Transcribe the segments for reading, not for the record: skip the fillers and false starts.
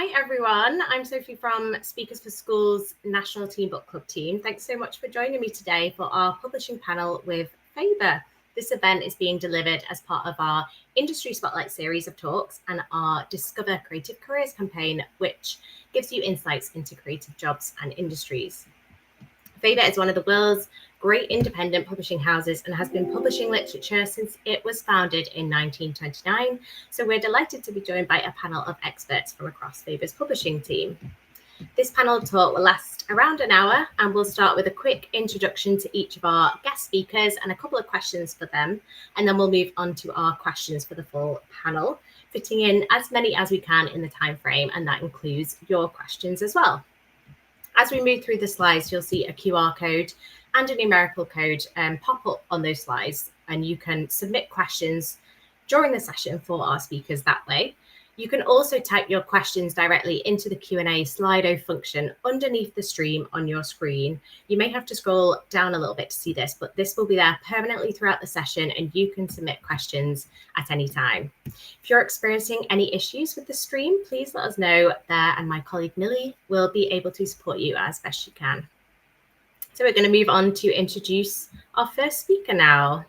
Hi everyone, I'm Sophie from Speakers for Schools National Teen Book Club team. Thanks so much for joining me today for our publishing panel with Faber. This event is being delivered as part of our Industry Spotlight series of talks and our Discover Creative Careers campaign, which gives you insights into creative jobs and industries. Faber is one of the world's great independent publishing houses and has been publishing literature since it was founded in 1929. So we're delighted to be joined by a panel of experts from across Faber's publishing team. This panel talk will last around an hour, and we'll start with a quick introduction to each of our guest speakers and a couple of questions for them. And then we'll move on to our questions for the full panel, fitting in as many as we can in the time frame, and that includes your questions as well. As we move through the slides, you'll see a QR code and a numerical code pop up on those slides, and you can submit questions during the session for our speakers that way. You can also type your questions directly into the Q&A Slido function underneath the stream on your screen. You may have to scroll down a little bit to see this, but this will be there permanently throughout the session, and you can submit questions at any time. If you're experiencing any issues with the stream, please let us know there, and my colleague Millie will be able to support you as best she can. So we're going to move on to introduce our first speaker now.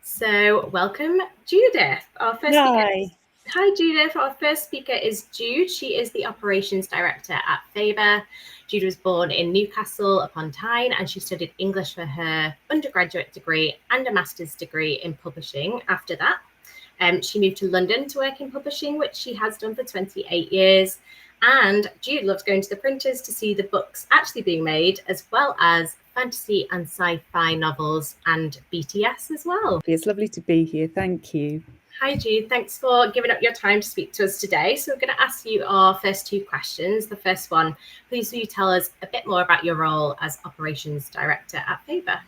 So welcome, Judith, our first speaker. Hi, Judith. Our first speaker is Jude. She is the Operations Director at Faber. Jude was born in Newcastle upon Tyne, and she studied English for her undergraduate degree and a master's degree in publishing after that. She moved to London to work in publishing, which she has done for 28 years. And Jude loves going to the printers to see the books actually being made, as well as fantasy and sci-fi novels and BTS as well. It's lovely to be here. Thank you. Hi, Jude. Thanks for giving up your time to speak to us today. So we're going to ask you our first two questions. The first one, please will you tell us a bit more about your role as Operations Director at Faber?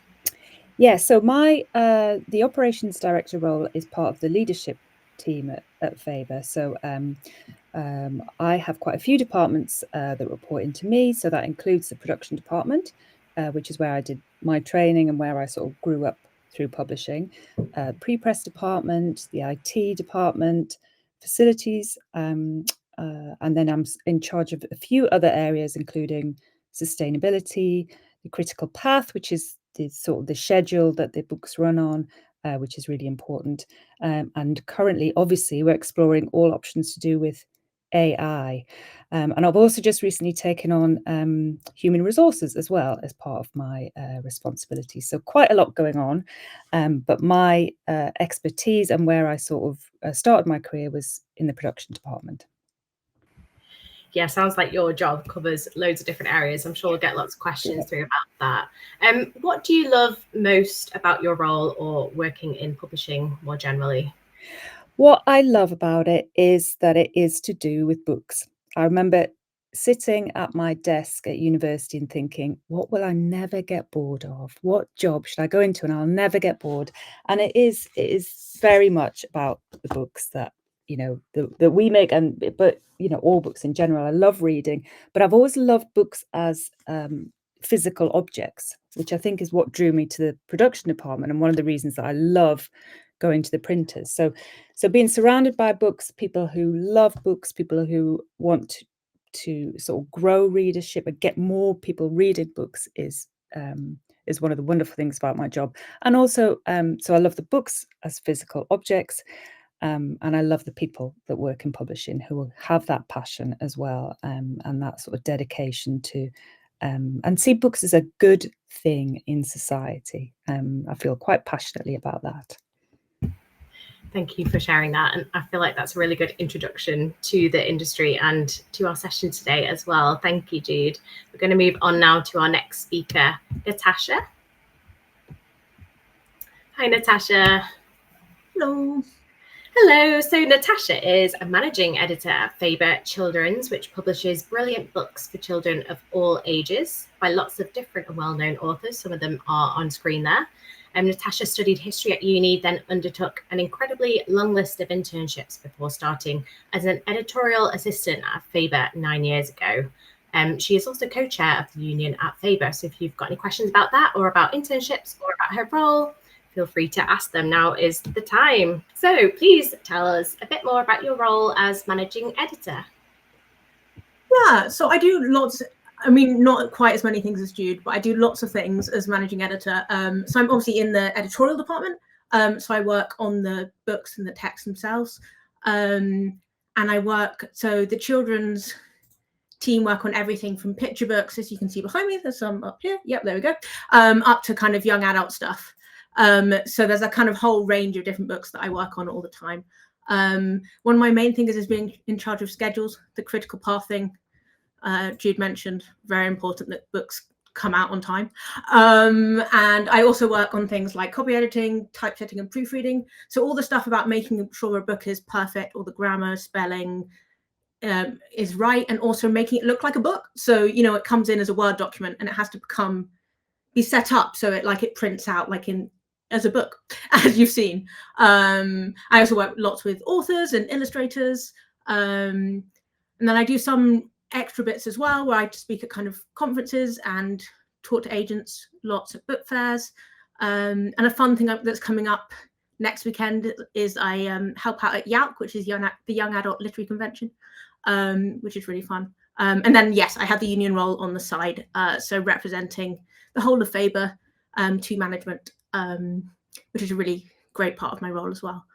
Yeah, so the Operations Director role is part of the leadership team at Faber. So I have quite a few departments that report into me. So that includes the production department, which is where I did my training and where I sort of grew up through publishing, pre-press department, the IT department, facilities, and then I'm in charge of a few other areas, including sustainability, the critical path, which is the sort of the schedule that the books run on, which is really important. And currently, obviously, we're exploring all options to do with AI. And I've also just recently taken on human resources as well as part of my responsibility. So quite a lot going on. But my expertise and where I sort of started my career was in the production department. Yeah, sounds like your job covers loads of different areas. I'm sure we'll get lots of questions through about that. What do you love most about your role or working in publishing more generally? What I love about it is that it is to do with books. I remember sitting at my desk at university and thinking, what will I never get bored of? What job should I go into and I'll never get bored? And it is very much about the books that, you know, that we make, but, you know, all books in general. I love reading, but I've always loved books as physical objects, which I think is what drew me to the production department and one of the reasons that I love going to the printers. So being surrounded by books, people who love books, people who want to sort of grow readership and get more people reading books is one of the wonderful things about my job. And also, so I love the books as physical objects, and I love the people that work in publishing who will have that passion as well, and that sort of dedication to and see books as a good thing in society. I feel quite passionately about that. Thank you for sharing that. And I feel like that's a really good introduction to the industry and to our session today as well. Thank you, Jude. We're going to move on now to our next speaker, Natasha. Hi, Natasha. Hello. Hello. So Natasha is a managing editor at Faber Children's, which publishes brilliant books for children of all ages by lots of different and well-known authors. Some of them are on screen there. Natasha studied history at uni, then undertook an incredibly long list of internships before starting as an editorial assistant at Faber 9 years ago. She is also co-chair of the union at Faber. So if you've got any questions about that or about internships or about her role, feel free to ask them. Now is the time. So please tell us a bit more about your role as managing editor. Yeah, so I do lots. I mean, not quite as many things as Jude, but I do lots of things as managing editor. So I'm obviously in the editorial department. So I work on the books and the texts themselves. And I work, so the children's team work on everything from picture books, as you can see behind me. There's some up here. Yep, there we go. Up to kind of young adult stuff. So there's a kind of whole range of different books that I work on all the time. One of my main things is being in charge of schedules, the critical path thing. Jude mentioned, very important that books come out on time. And I also work on things like copy editing, typesetting and proofreading. So all the stuff about making sure a book is perfect, all the grammar, spelling is right, and also making it look like a book. So, you know, it comes in as a Word document and it has to be set up so it prints out like as a book, as you've seen. I also work lots with authors and illustrators. And then I do some extra bits as well, where I speak at kind of conferences and talk to agents lots at book fairs. And a fun thing that's coming up next weekend is I help out at YALC, which is the Young Adult Literary Convention, which is really fun. And then, yes, I have the union role on the side, so representing the whole of Faber to management, which is a really great part of my role as well.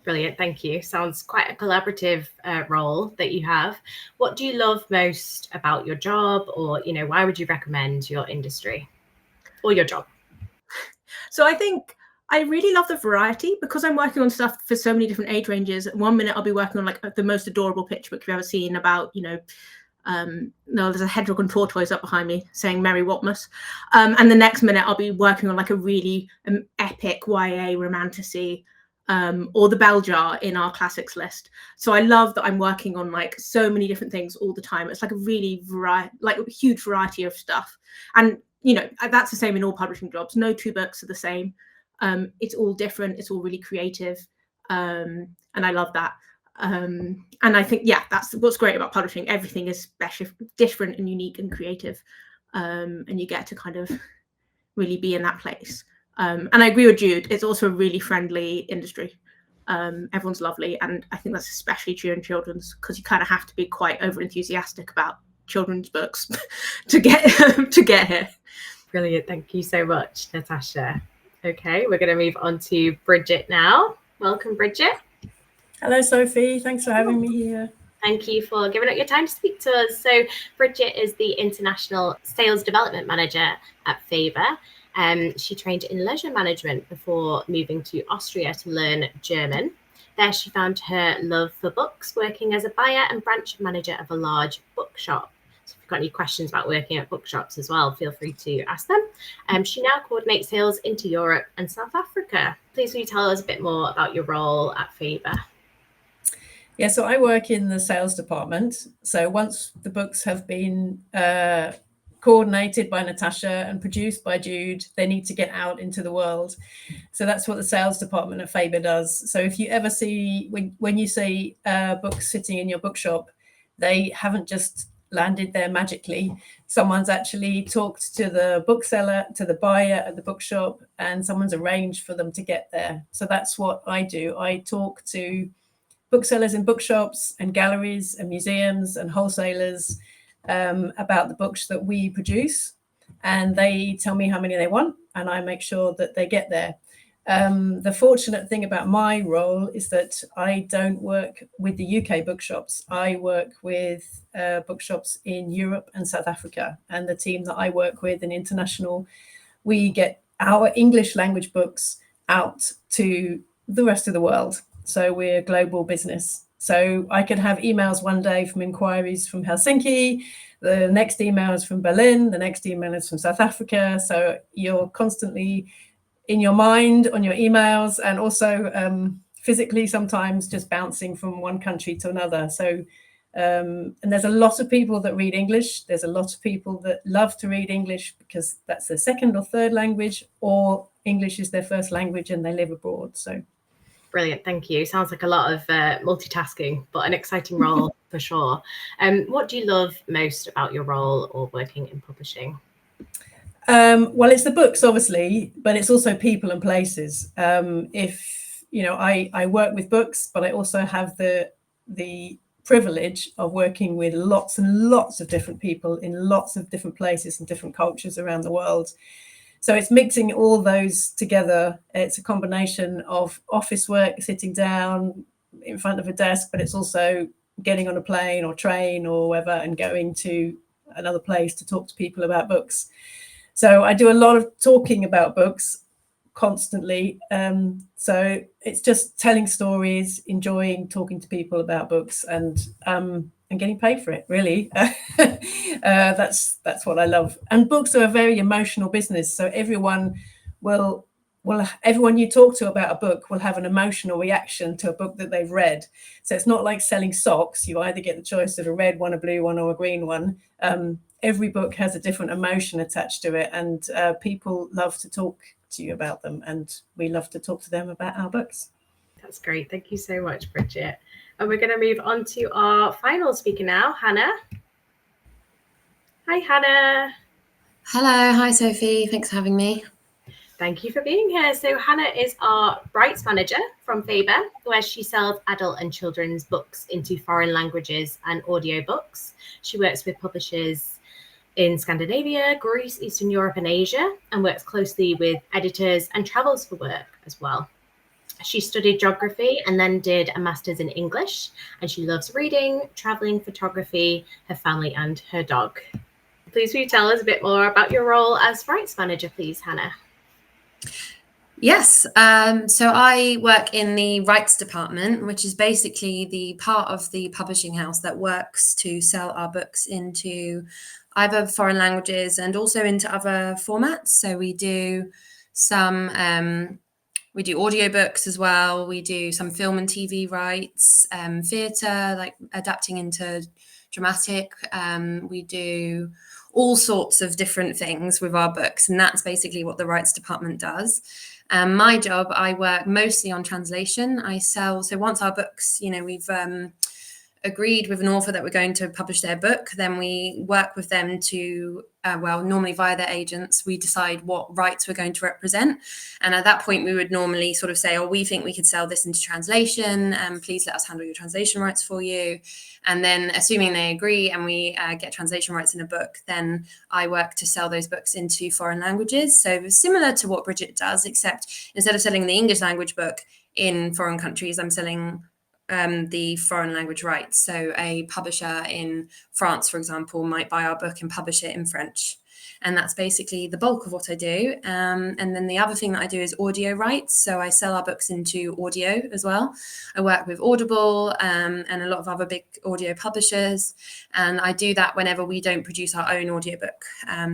Brilliant, thank you. Sounds quite a collaborative role that you have. What do you love most about your job, or, you know, why would you recommend your industry or your job? So I think I really love the variety, because I'm working on stuff for so many different age ranges. 1 minute I'll be working on like the most adorable picture book you've ever seen about, you know, no, there's a hedgehog and tortoise up behind me saying Merry Whatmas. And the next minute I'll be working on like a really epic YA romantasy, or the bell jar in our classics list. So I love that I'm working on like so many different things all the time. It's like a really huge variety of stuff. And, you know, that's the same in all publishing jobs. No two books are the same. It's all different. It's all really creative. And I love that. And I think, yeah, that's what's great about publishing. Everything is special, different and unique and creative. And you get to kind of really be in that place. And I agree with Jude, it's also a really friendly industry. Everyone's lovely. And I think that's especially true in children's, because you kind of have to be quite over enthusiastic about children's books to get here. Brilliant. Thank you so much, Natasha. Okay, we're going to move on to Bridget now. Welcome, Bridget. Hello, Sophie. Thanks for having me here. Thank you for giving up your time to speak to us. So Bridget is the International Sales Development Manager at Faber. She trained in leisure management before moving to Austria to learn German. There she found her love for books, working as a buyer and branch manager of a large bookshop. So if you've got any questions about working at bookshops as well, feel free to ask them. She now coordinates sales into Europe and South Africa. Please will you tell us a bit more about your role at Faber? Yeah, so I work in the sales department. So once the books have been coordinated by Natasha and produced by Jude, they need to get out into the world. So that's what the sales department at Faber does. So if you ever see, when you see books sitting in your bookshop, they haven't just landed there magically. Someone's actually talked to the bookseller, to the buyer at the bookshop, and someone's arranged for them to get there. So that's what I do. I talk to booksellers in bookshops and galleries and museums and wholesalers about the books that we produce, and they tell me how many they want, and I make sure that they get there. The fortunate thing about my role is that I don't work with the UK bookshops. I work with bookshops in Europe and South Africa, and the team that I work with in international, we get our English language books out to the rest of the world. So we're a global business. So I could have emails one day from inquiries from Helsinki, the next email is from Berlin, the next email is from South Africa. So you're constantly in your mind on your emails, and also physically sometimes just bouncing from one country to another. So, and there's a lot of people that read English. There's a lot of people that love to read English because that's their second or third language, or English is their first language and they live abroad. So. Brilliant, thank you. Sounds like a lot of multitasking, but an exciting role for sure. What do you love most about your role or working in publishing? Well, it's the books, obviously, but it's also people and places. If you know, I work with books, but I also have the privilege of working with lots and lots of different people in lots of different places and different cultures around the world. So it's mixing all those together. It's a combination of office work, sitting down in front of a desk, but it's also getting on a plane or train or wherever and going to another place to talk to people about books. So I do a lot of talking about books constantly. So it's just telling stories, enjoying talking to people about books, and getting paid for it, really. That's what I love. And books are a very emotional business. So everyone you talk to about a book will have an emotional reaction to a book that they've read. So it's not like selling socks. You either get the choice of a red one, a blue one, or a green one. Every book has a different emotion attached to it, and people love to talk to you about them, and we love to talk to them about our books. That's great. Thank you so much, Bridget. And we're going to move on to our final speaker now, Hannah. Hi, Hannah. Hello. Hi, Sophie. Thanks for having me. Thank you for being here. So Hannah is our rights manager from Faber, where she sells adult and children's books into foreign languages and audiobooks. She works with publishers in Scandinavia, Greece, Eastern Europe, and Asia, and works closely with editors and travels for work as well. She studied geography and then did a master's in English, and she loves reading, traveling, photography, her family, and her dog. Please will you tell us a bit more about your role as rights manager, please, Hannah? Yes. So I work in the rights department, which is basically the part of the publishing house that works to sell our books into either foreign languages and also into other formats. So we do some we do audiobooks as well. We do some film and TV rights, theatre, like adapting into dramatic. We do all sorts of different things with our books, and that's basically what the rights department does. My job, I work mostly on translation. So once our books, we've agreed with an author that we're going to publish their book, then we work with them to, normally via their agents, we decide what rights we're going to represent. And at that point, we would normally sort of say, we think we could sell this into translation, and please let us handle your translation rights for you. And then assuming they agree and we get translation rights in a book, then I work to sell those books into foreign languages. So similar to what Bridget does, except instead of selling the English language book in foreign countries, I'm selling the foreign language rights. So a publisher in France, for example, might buy our book and publish it in French. And that's basically the bulk of what I do. And then the other thing that I do is audio rights. So I sell our books into audio as well. I work with Audible and a lot of other big audio publishers. And I do that whenever we don't produce our own audiobook.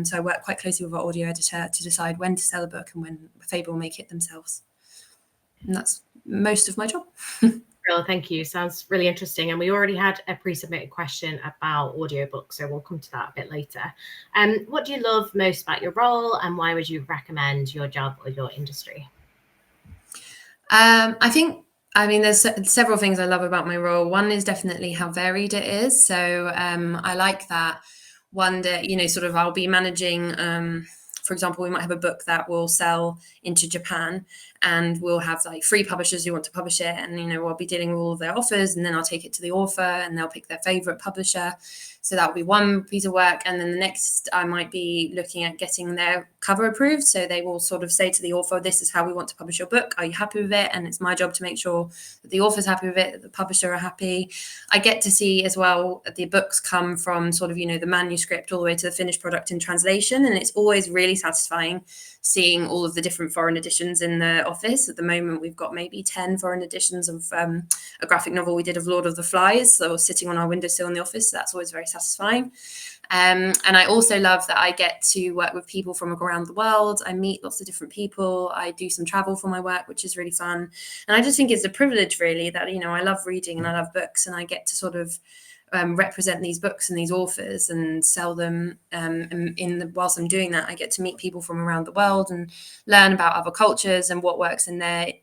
So I work quite closely with our audio editor to decide when to sell a book and when Faber will make it themselves. And that's most of my job. Well, thank you. Sounds really interesting. And we already had a pre-submitted question about audiobooks, so we'll come to that a bit later. What do you love most about your role, and why would you recommend your job or your industry? There's several things I love about my role. One is definitely how varied it is. So I like that one day, I'll be managing, for example, we might have a book that will sell into Japan, and we'll have like 3 publishers who want to publish it, and I'll be dealing with all of their offers, and then I'll take it to the author and they'll pick their favorite publisher. So that will be one piece of work. And then the next, I might be looking at getting their cover approved. So they will sort of say to the author, this is how we want to publish your book. Are you happy with it? And it's my job to make sure that the author's happy with it, that the publisher are happy. I get to see as well, the books come from sort of, the manuscript all the way to the finished product in translation. And it's always really satisfying seeing all of the different foreign editions in the office. At the moment, we've got maybe 10 foreign editions of a graphic novel we did of Lord of the Flies. So sitting on our windowsill in the office. So that's always very satisfying. And I also love that I get to work with people from around the world. I meet lots of different people. I do some travel for my work, which is really fun. And I just think it's a privilege, really, that, I love reading and I love books, and I get to sort of represent these books and these authors and sell them. Whilst I'm doing that, I get to meet people from around the world and learn about other cultures and what works in their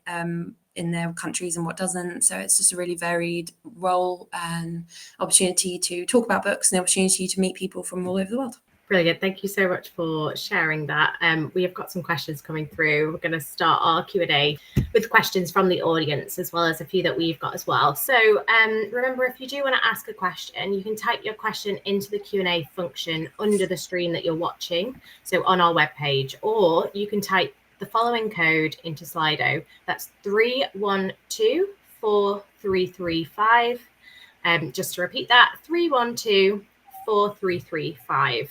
countries and what doesn't. So it's just a really varied role and opportunity to talk about books and the opportunity to meet people from all over the world. Brilliant. Thank you so much for sharing that. We have got some questions coming through. We're going to start our Q&A with questions from the audience, as well as a few that we've got as well. So remember, if you do want to ask a question, you can type your question into the Q&A function under the stream that you're watching, so on our webpage, or you can type the following code into Slido. That's 3124335. Just to repeat that, 3124335.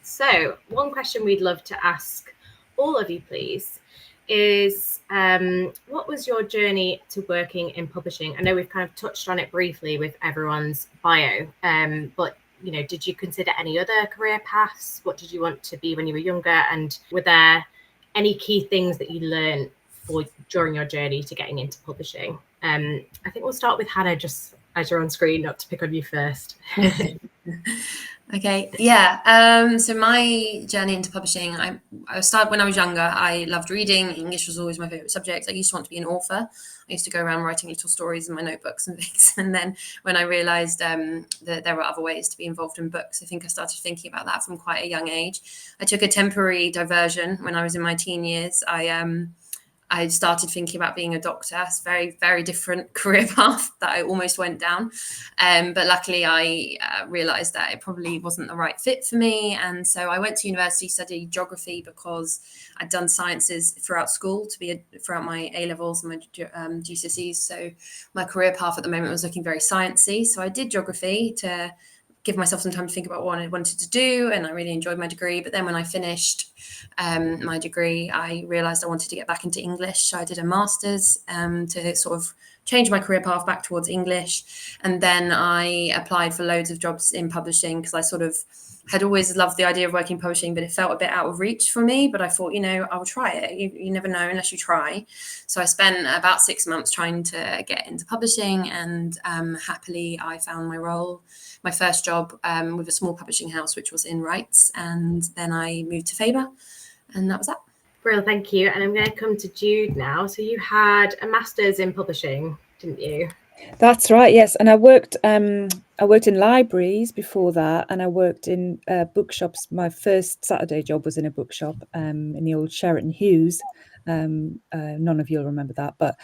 So one question we'd love to ask all of you, please, is what was your journey to working in publishing? I know we've kind of touched on it briefly with everyone's bio, but did you consider any other career paths? What did you want to be when you were younger? And were there any key things that you learned during your journey to getting into publishing? I think we'll start with Hannah, just as you're on screen, not to pick on you first. Okay, yeah. So my journey into publishing, I started when I was younger. I loved reading. English was always my favorite subject. I used to want to be an author. I used to go around writing little stories in my notebooks and things. And then when I realized that there were other ways to be involved in books, I think I started thinking about that from quite a young age. I took a temporary diversion when I was in my teen years. I started thinking about being a doctor. It's a very, very different career path that I almost went down. But luckily, I realised that it probably wasn't the right fit for me. And so I went to university, studied geography, because I'd done sciences throughout school, throughout my A-levels and my GCSEs. So my career path at the moment was looking very sciencey. So I did geography to give myself some time to think about what I wanted to do, and I really enjoyed my degree. But then when I finished my degree, I realised I wanted to get back into English, so I did a master's to sort of change my career path back towards English. And then I applied for loads of jobs in publishing, because I sort of had always loved the idea of working publishing, but it felt a bit out of reach for me. But I thought, I'll try it. You never know unless you try. So I spent about 6 months trying to get into publishing, and happily I found my first job with a small publishing house, which was in rights. And then I moved to Faber, and that was that. Brilliant, thank you. And I'm going to come to Jude now. So you had a master's in publishing, didn't you? That's right, yes. And I worked in libraries before that, and I worked in bookshops. My first Saturday job was in a bookshop in the old Sheraton Hughes. None of you will remember that, but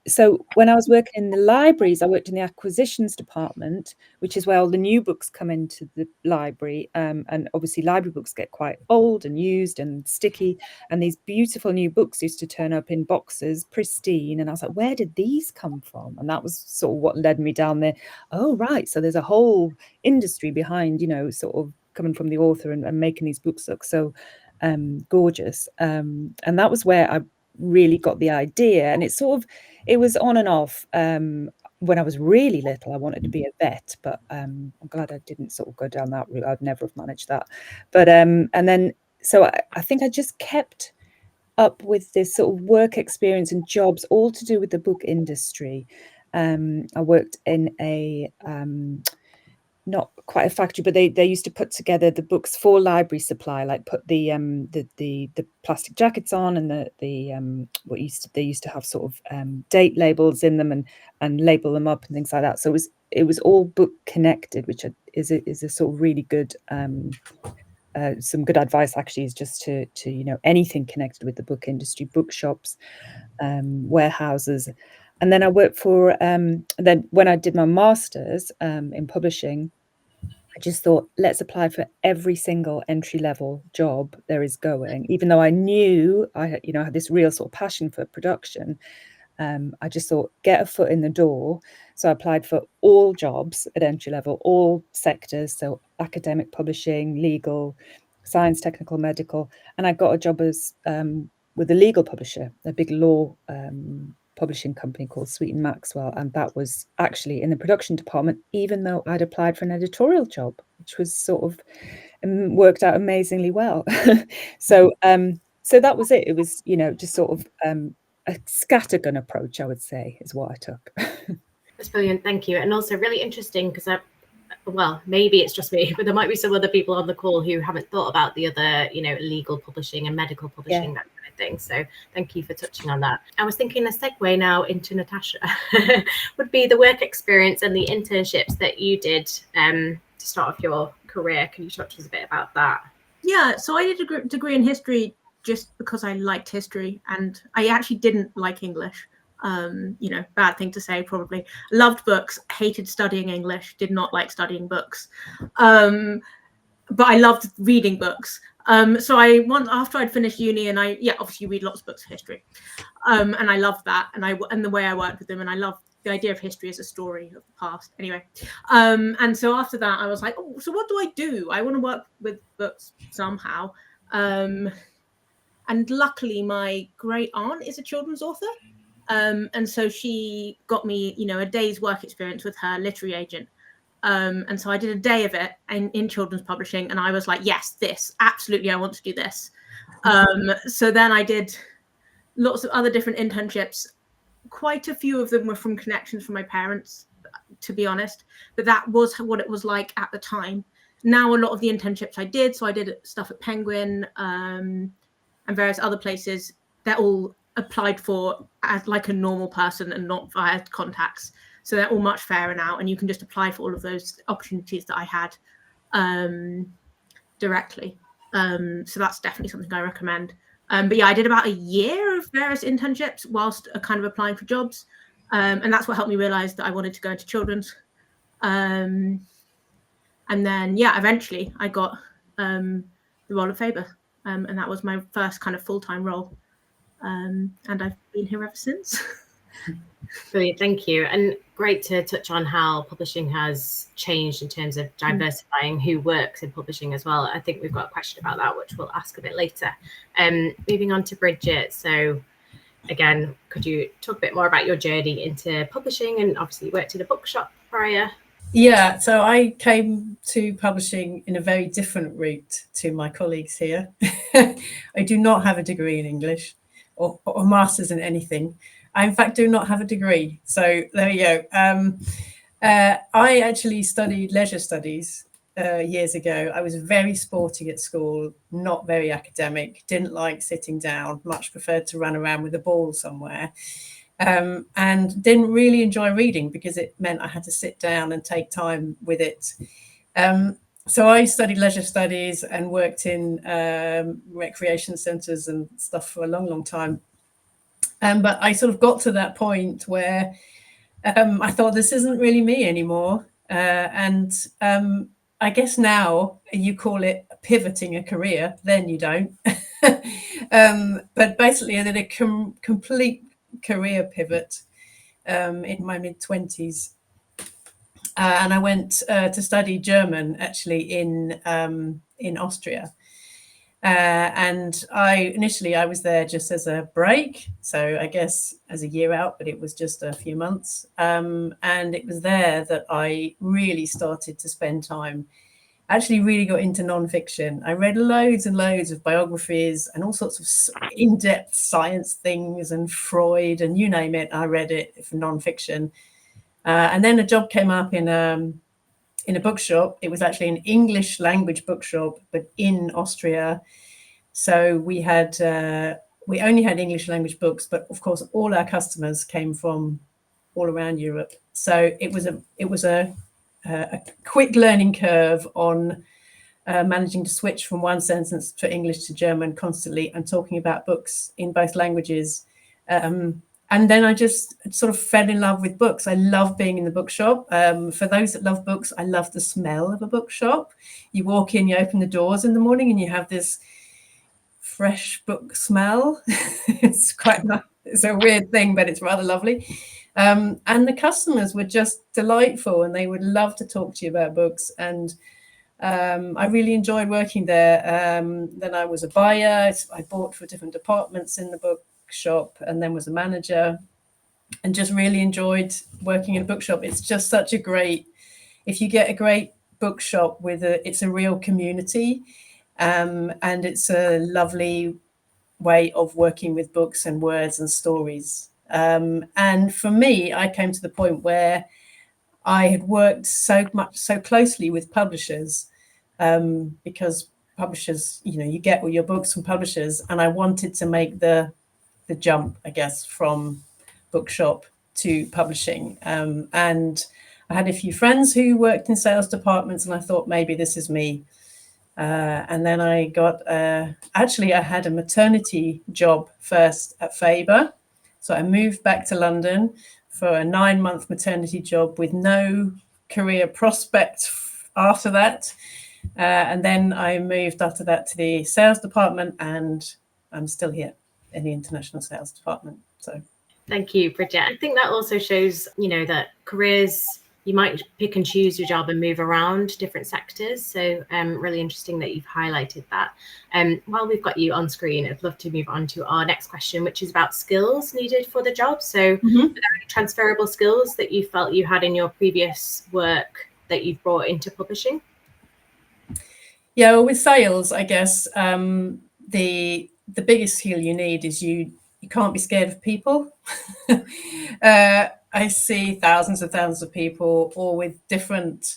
so when I was working in the libraries, I worked in the acquisitions department, which is where all the new books come into the library. And obviously library books get quite old and used and sticky. And these beautiful new books used to turn up in boxes, pristine. And I was like, where did these come from? And that was sort of what led me down there. Oh, right. So there's a whole industry behind, sort of coming from the author and making these books look so gorgeous. And that was where I really got the idea. And it was on and off. When I was really little, I wanted to be a vet, but I'm glad I didn't sort of go down that route. I'd never have managed that. But and then so I think I just kept up with this sort of work experience and jobs, all to do with the book industry. I worked in a not quite a factory, but they used to put together the books for library supply, like put the plastic jackets on, and they used to have sort of date labels in them and label them up and things like that. So it was all book connected, which is a sort of really good some good advice actually, is just to anything connected with the book industry, bookshops, warehouses. And then I worked for, then when I did my master's in publishing, I just thought, let's apply for every single entry-level job there is going. Even though I knew I had this real sort of passion for production, I just thought, get a foot in the door. So I applied for all jobs at entry level, all sectors, so academic, publishing, legal, science, technical, medical, and I got a job as with a legal publisher, a big law publishing company called Sweet and Maxwell, and that was actually in the production department, even though I'd applied for an editorial job, which was sort of worked out amazingly well. So that was it. It was just sort of a scattergun approach, I would say, is what I took. That's brilliant, thank you. And also really interesting, because maybe it's just me, but there might be some other people on the call who haven't thought about the other, legal publishing and medical publishing, that kind of thing. So thank you for touching on that. I was thinking a segue now into Natasha would be the work experience and the internships that you did to start off your career. Can you talk to us a bit about that? Yeah, so I did a degree in history just because I liked history, and I actually didn't like English. Bad thing to say, probably. Loved books, hated studying English, did not like studying books. But I loved reading books. So after I'd finished uni, and obviously you read lots of books of history, and I loved that, and the way I worked with them, and I loved the idea of history as a story of the past. Anyway, and so after that, I was like, oh, so what do I do? I want to work with books somehow. And luckily, my great aunt is a children's author, and so she got me, a day's work experience with her literary agent. And so I did a day of it in children's publishing, and I was like, yes, absolutely, I want to do this. So then I did lots of other different internships. Quite a few of them were from connections from my parents, to be honest, but that was what it was like at the time. Now, a lot of the internships I did, so I did stuff at Penguin and various other places, they're all applied for as like a normal person and not via contacts. So they're all much fairer now, and you can just apply for all of those opportunities that I had directly. So that's definitely something I recommend. But yeah, I did about a year of various internships whilst kind of applying for jobs. And that's what helped me realize that I wanted to go into children's. And then, eventually I got the role of Faber. And that was my first kind of full-time role. And I've been here ever since. Brilliant, thank you. And great to touch on how publishing has changed in terms of diversifying who works in publishing as well. I think we've got a question about that, which we'll ask a bit later. Moving on to Bridget. So again, could you talk a bit more about your journey into publishing? And obviously you worked in a bookshop prior. Yeah, so I came to publishing in a very different route to my colleagues here. I do not have a degree in English or a master's in anything. I, in fact, do not have a degree. So there you go. I actually studied leisure studies years ago. I was very sporty at school, not very academic, didn't like sitting down, much preferred to run around with a ball somewhere, and didn't really enjoy reading because it meant I had to sit down and take time with it. So I studied leisure studies and worked in recreation centres and stuff for a long, long time. But I sort of got to that point where I thought, this isn't really me anymore. And I guess now you call it pivoting a career, then you don't. But basically I did a complete career pivot in my mid-20s. And I went to study German, actually, in Austria. And initially I was there just as a break, so I guess as a year out, but it was just a few months. And it was there that I really started to spend time, actually really got into nonfiction. I read loads and loads of biographies and all sorts of in-depth science things and Freud and you name it, I read it for nonfiction. And then a job came up in a bookshop. It was actually an English language bookshop, but in Austria. So we only had English language books, but of course all our customers came from all around Europe. So it was a quick learning curve on managing to switch from one sentence for English to German constantly and talking about books in both languages. And then I just sort of fell in love with books. I love being in the bookshop. For those that love books, I love the smell of a bookshop. You walk in, you open the doors in the morning and you have this fresh book smell. It's a weird thing, but it's rather lovely. And the customers were just delightful and they would love to talk to you about books. And I really enjoyed working there. Then I was a buyer. I bought for different departments in the bookshop and then was a manager and just really enjoyed working in a bookshop. It's just such a great, if you get a great bookshop it's a real community, and it's a lovely way of working with books and words and stories. And for me, I came to the point where I had worked so closely with publishers, because publishers, you get all your books from publishers, and I wanted to make the jump, I guess, from bookshop to publishing. And I had a few friends who worked in sales departments, and I thought maybe this is me. And then I got, actually, I had a maternity job first at Faber. So I moved back to London for a 9-month maternity job with no career prospect after that. And then I moved after that to the sales department, and I'm still here in the international sales department. So thank you, Bridget. I think that also shows, that careers, you might pick and choose your job and move around different sectors. So really interesting that you've highlighted that. While we've got you on screen, I'd love to move on to our next question, which is about skills needed for the job. So are there any transferable skills that you felt you had in your previous work that you've brought into publishing? Yeah, well, with sales, I guess the biggest skill you need is you can't be scared of people. I see thousands of people, all with different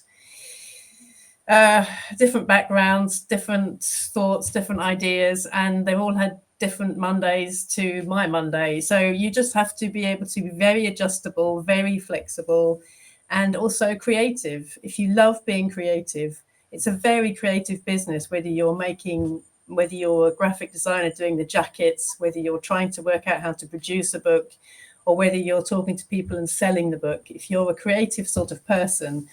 backgrounds, different thoughts, different ideas, and they've all had different Mondays to my Monday. So you just have to be able to be very adjustable, very flexible, and also creative. If you love being creative, it's a very creative business, whether you're a graphic designer doing the jackets, whether you're trying to work out how to produce a book, or whether you're talking to people and selling the book. If you're a creative sort of person,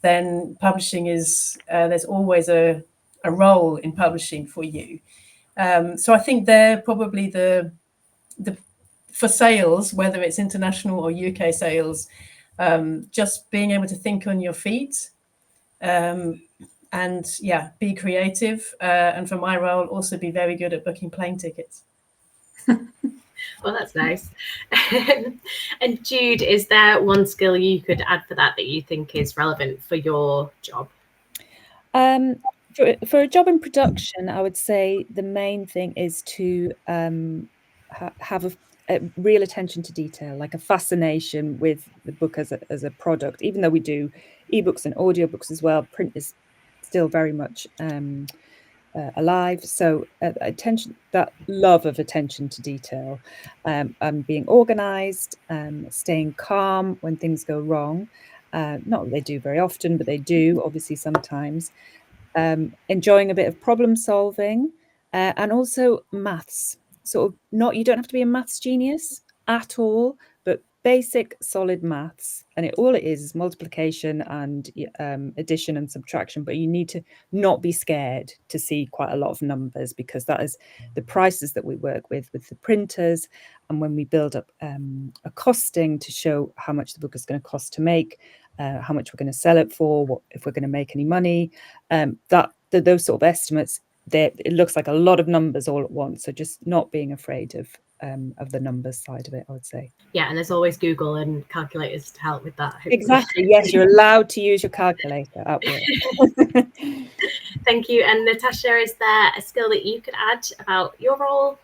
then publishing is, there's always a role in publishing for you. So I think they're probably the for sales, whether it's international or UK sales, just being able to think on your feet, and be creative. And for my role, also be very good at booking plane tickets. Well, that's nice. And Jude, is there one skill you could add for that you think is relevant for your job? For a job in production, I would say the main thing is to have a real attention to detail, like a fascination with the book as a product. Even though we do ebooks and audiobooks as well, print is still very much alive. So that love of attention to detail, and being organized, staying calm when things go wrong. Not that they do very often, but they do obviously sometimes. Enjoying a bit of problem solving, and also maths. Sort of you don't have to be a maths genius at all, but basic solid maths, and all it is multiplication and addition and subtraction. But you need to not be scared to see quite a lot of numbers, because that is the prices that we work with the printers, and when we build up a costing to show how much the book is going to cost to make, how much we're going to sell it for, what if we're going to make any money, those sort of estimates, it looks like a lot of numbers all at once. So just not being afraid of the numbers side of it, I would say. Yeah, and there's always Google and calculators to help with that. Hopefully. Exactly. Yes, you're allowed to use your calculator at work. Thank you. And Natasha, is there a skill that you could add about your role?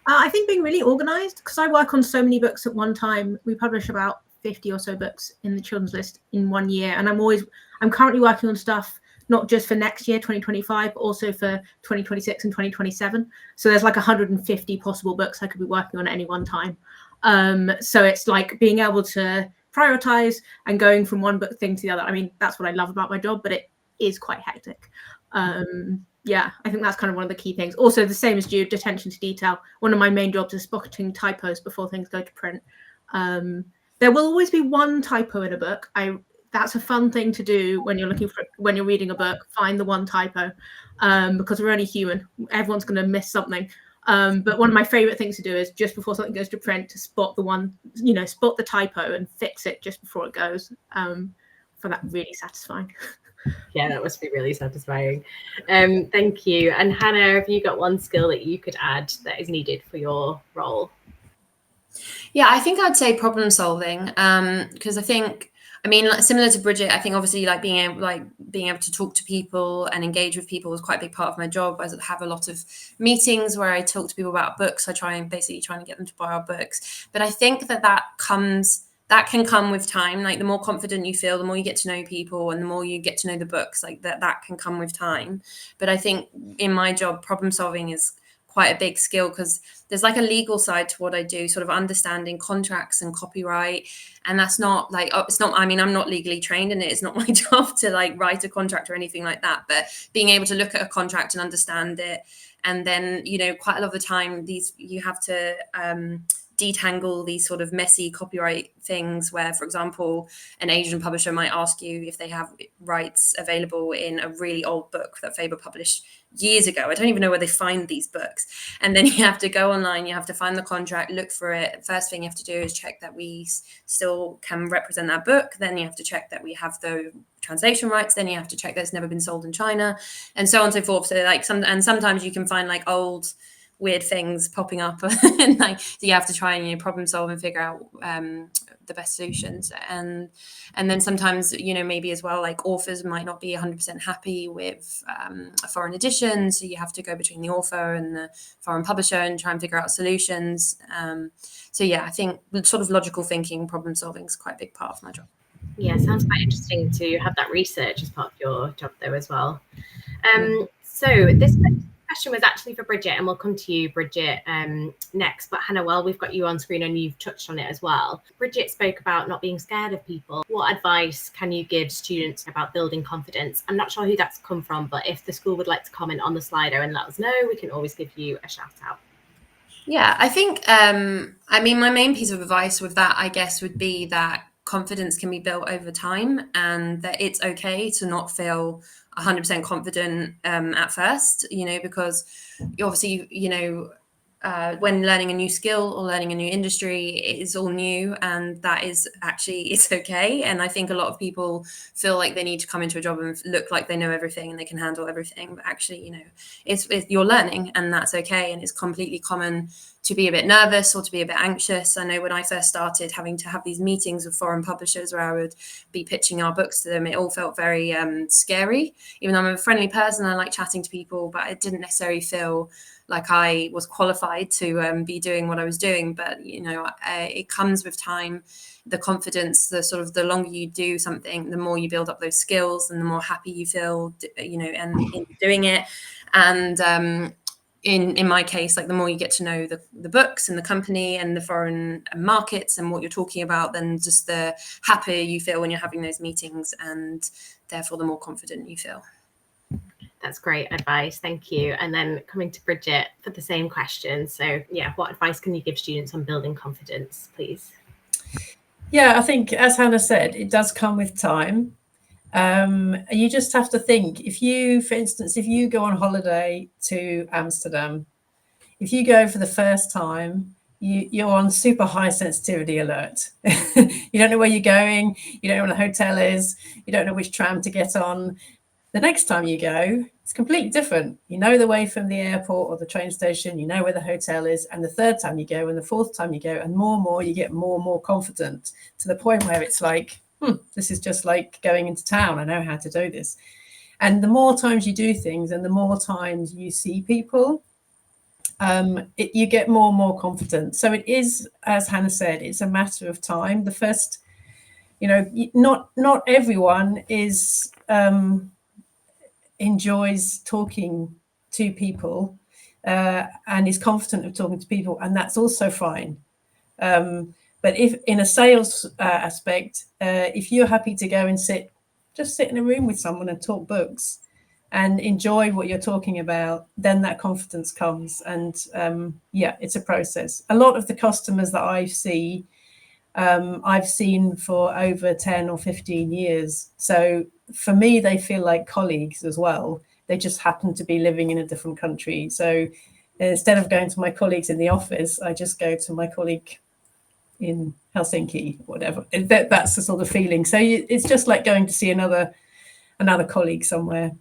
I think being really organized, because I work on so many books at one time. We publish about 50 or so books in the children's list in 1 year, and I'm currently working on stuff not just for next year 2025, but also for 2026 and 2027. So there's like 150 possible books I could be working on at any one time. So it's like being able to prioritize and going from one book thing to the other. I mean, that's what I love about my job, but it is quite hectic. Yeah, I think that's kind of one of the key things. Also, the same as Jude, attention to detail. One of my main jobs is spotting typos before things go to print. There will always be one typo in a book. That's a fun thing to do when you're reading a book. Find the one typo, because we're only human. Everyone's going to miss something. But one of my favorite things to do is just before something goes to print, to spot the typo and fix it just before it goes. For that, really satisfying. Yeah, that must be really satisfying. Thank you. And Hannah, have you got one skill that you could add that is needed for your role? Yeah, I think I'd say problem solving, because similar to Bridget, I think obviously being able to talk to people and engage with people was quite a big part of my job. I have a lot of meetings where I talk to people about books. I try to get them to buy our books. But I think that can come with time. Like, the more confident you feel, the more you get to know people, and the more you get to know the books, like that can come with time. But I think in my job, problem solving is quite a big skill, because there's like a legal side to what I do, sort of understanding contracts and copyright. And that's not like, it's not, I mean, I'm not legally trained and it's not my job to like write a contract or anything like that, but being able to look at a contract and understand it. And then, you know, quite a lot of the time you have to detangle these sort of messy copyright things where, for example, an Asian publisher might ask you if they have rights available in a really old book that Faber published years ago. I don't even know where they find these books. And then you have to go online, you have to find the contract, look for it. First thing you have to do is check that we still can represent that book. Then you have to check that we have the translation rights. Then you have to check that it's never been sold in China, and so on and so forth. So like sometimes you can find like old weird things popping up and like, so you have to try and, you know, problem solve and figure out the best solutions. And then sometimes, you know, maybe as well, like authors might not be 100% happy with a foreign edition, so you have to go between the author and the foreign publisher and try and figure out solutions. So yeah, I think sort of logical thinking, problem solving is quite a big part of my job. Yeah, sounds quite interesting to have that research as part of your job though as well. So this question was actually for Bridget, and we'll come to you, Bridget, next. But Hannah, while we've got you on screen and you've touched on it as well, Bridget spoke about not being scared of people. What advice can you give students about building confidence? I'm not sure who that's come from, but if the school would like to comment on the Slido and let us know, we can always give you a shout out. Yeah, I think, I mean, my main piece of advice with that, I guess, would be that confidence can be built over time, and that it's okay to not feel 100% confident at first, you know, because obviously, you know, when learning a new skill or learning a new industry, it is all new, and that is actually, it's okay. And I think a lot of people feel like they need to come into a job and look like they know everything and they can handle everything, but actually, you know, it's you're learning, and that's okay. And it's completely common to be a bit nervous or to be a bit anxious. I know when I first started having to have these meetings with foreign publishers where I would be pitching our books to them, it all felt very scary. Even though I'm a friendly person, I like chatting to people, but I didn't necessarily feel like I was qualified to be doing what I was doing. But, you know, it comes with time, the confidence, the sort of, the longer you do something, the more you build up those skills and the more happy you feel, you know, and in doing it. And in my case, like the more you get to know the books and the company and the foreign markets and what you're talking about, then just the happier you feel when you're having those meetings, and therefore the more confident you feel. That's great advice. Thank you. And then coming to Bridget for the same question. So yeah, what advice can you give students on building confidence, please? Yeah, I think, as Hannah said, it does come with time. You just have to think, if you, for instance, if you go on holiday to Amsterdam, if you go for the first time, you're on super high sensitivity alert. You don't know where you're going, you don't know where the hotel is, you don't know which tram to get on. The next time you go, it's completely different. You know the way from the airport or the train station, you know where the hotel is. And the third time you go and the fourth time you go, and more, you get more and more confident, to the point where it's like, this is just like going into town. I know how to do this. And the more times you do things and the more times you see people, you get more and more confident. So it is, as Hannah said, it's a matter of time. The first, you know, not everyone is enjoys talking to people and is confident of talking to people, and that's also fine. But if in a sales aspect, if you're happy to go and just sit in a room with someone and talk books and enjoy what you're talking about, then that confidence comes. And yeah, it's a process. A lot of the customers that I see, I've seen for over 10 or 15 years. So for me, they feel like colleagues as well. They just happen to be living in a different country. So instead of going to my colleagues in the office, I just go to my colleague in Helsinki, whatever. That's the sort of feeling. So it's just like going to see another colleague somewhere.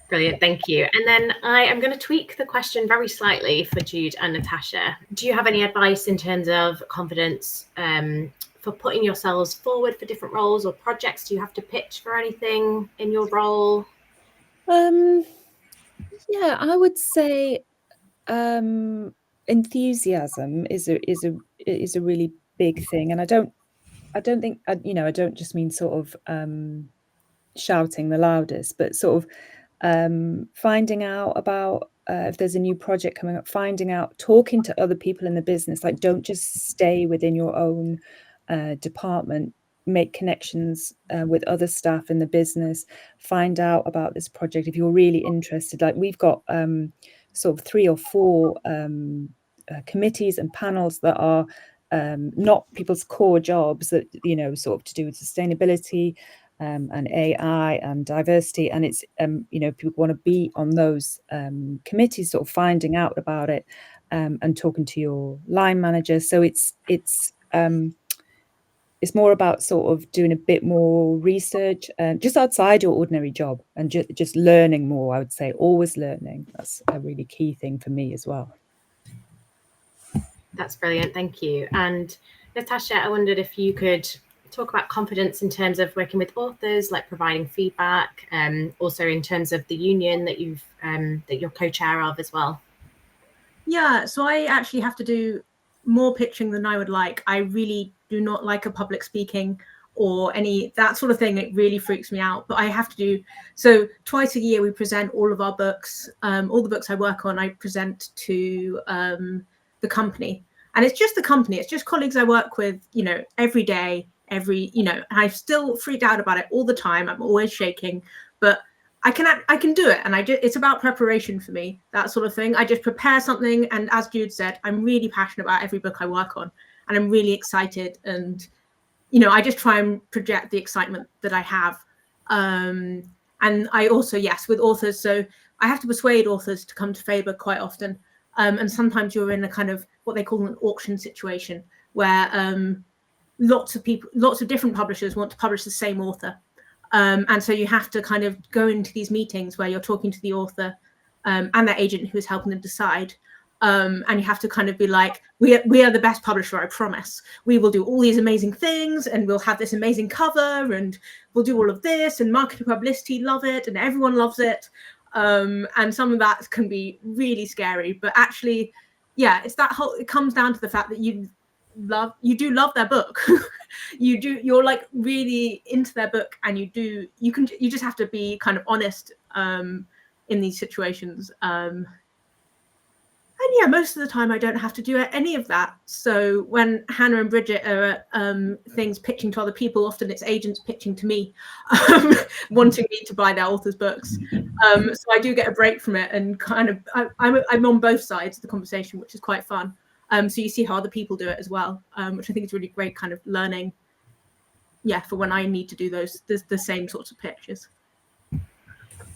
Brilliant, thank you. And then I am going to tweak the question very slightly for Jude and Natasha. Do you have any advice in terms of confidence for putting yourselves forward for different roles or projects? Do you have to pitch for anything in your role? Yeah, I would say enthusiasm is a really big thing, and I don't think, you know, I don't just mean sort of shouting the loudest, but sort of finding out about if there's a new project coming up, finding out, talking to other people in the business. Like, don't just stay within your own department. Make connections with other staff in the business. Find out about this project if you're really interested. Like, we've got sort of 3 or 4 committees and panels that are not people's core jobs, that, you know, sort of to do with sustainability and AI and diversity, and it's you know, people want to be on those committees, sort of finding out about it and talking to your line manager. So it's more about sort of doing a bit more research just outside your ordinary job, and just learning more. I would say always learning. That's a really key thing for me as well. That's brilliant, thank you. And Natasha, I wondered if you could talk about confidence in terms of working with authors, like providing feedback, also in terms of the union that you're co-chair of as well. Yeah, so I actually have to do more pitching than I would like. I really do not like a public speaking or any that sort of thing. It really freaks me out, but I have to do so. Twice a year we present all of our books. All the books I work on, I present to the company, and it's just the company. It's just colleagues I work with, you know, every day, you know. I'm still freaked out about it all the time. I'm always shaking, but I can do it, and it's about preparation for me, that sort of thing. I just prepare something, and as Jude said, I'm really passionate about every book I work on, and I'm really excited, and you know, I just try and project the excitement that I have. And I also, yes, with authors, so I have to persuade authors to come to Faber quite often, and sometimes you're in a kind of what they call an auction situation, where lots of different publishers want to publish the same author. And so you have to kind of go into these meetings where you're talking to the author and their agent who is helping them decide. And you have to kind of be like, we are the best publisher, I promise. We will do all these amazing things, and we'll have this amazing cover, and we'll do all of this, and marketing publicity, love it, and everyone loves it. And some of that can be really scary. But actually, yeah, it comes down to the fact that you do love their book. You're like really into their book, and you just have to be kind of honest in these situations. And yeah, most of the time I don't have to do any of that. So when Hannah and Bridget are at things pitching to other people, often it's agents pitching to me, wanting me to buy their authors' books. So I do get a break from it, and kind of I'm on both sides of the conversation, which is quite fun. So you see how other people do it as well, which I think is really great kind of learning. Yeah, for when I need to do the same sorts of pitches.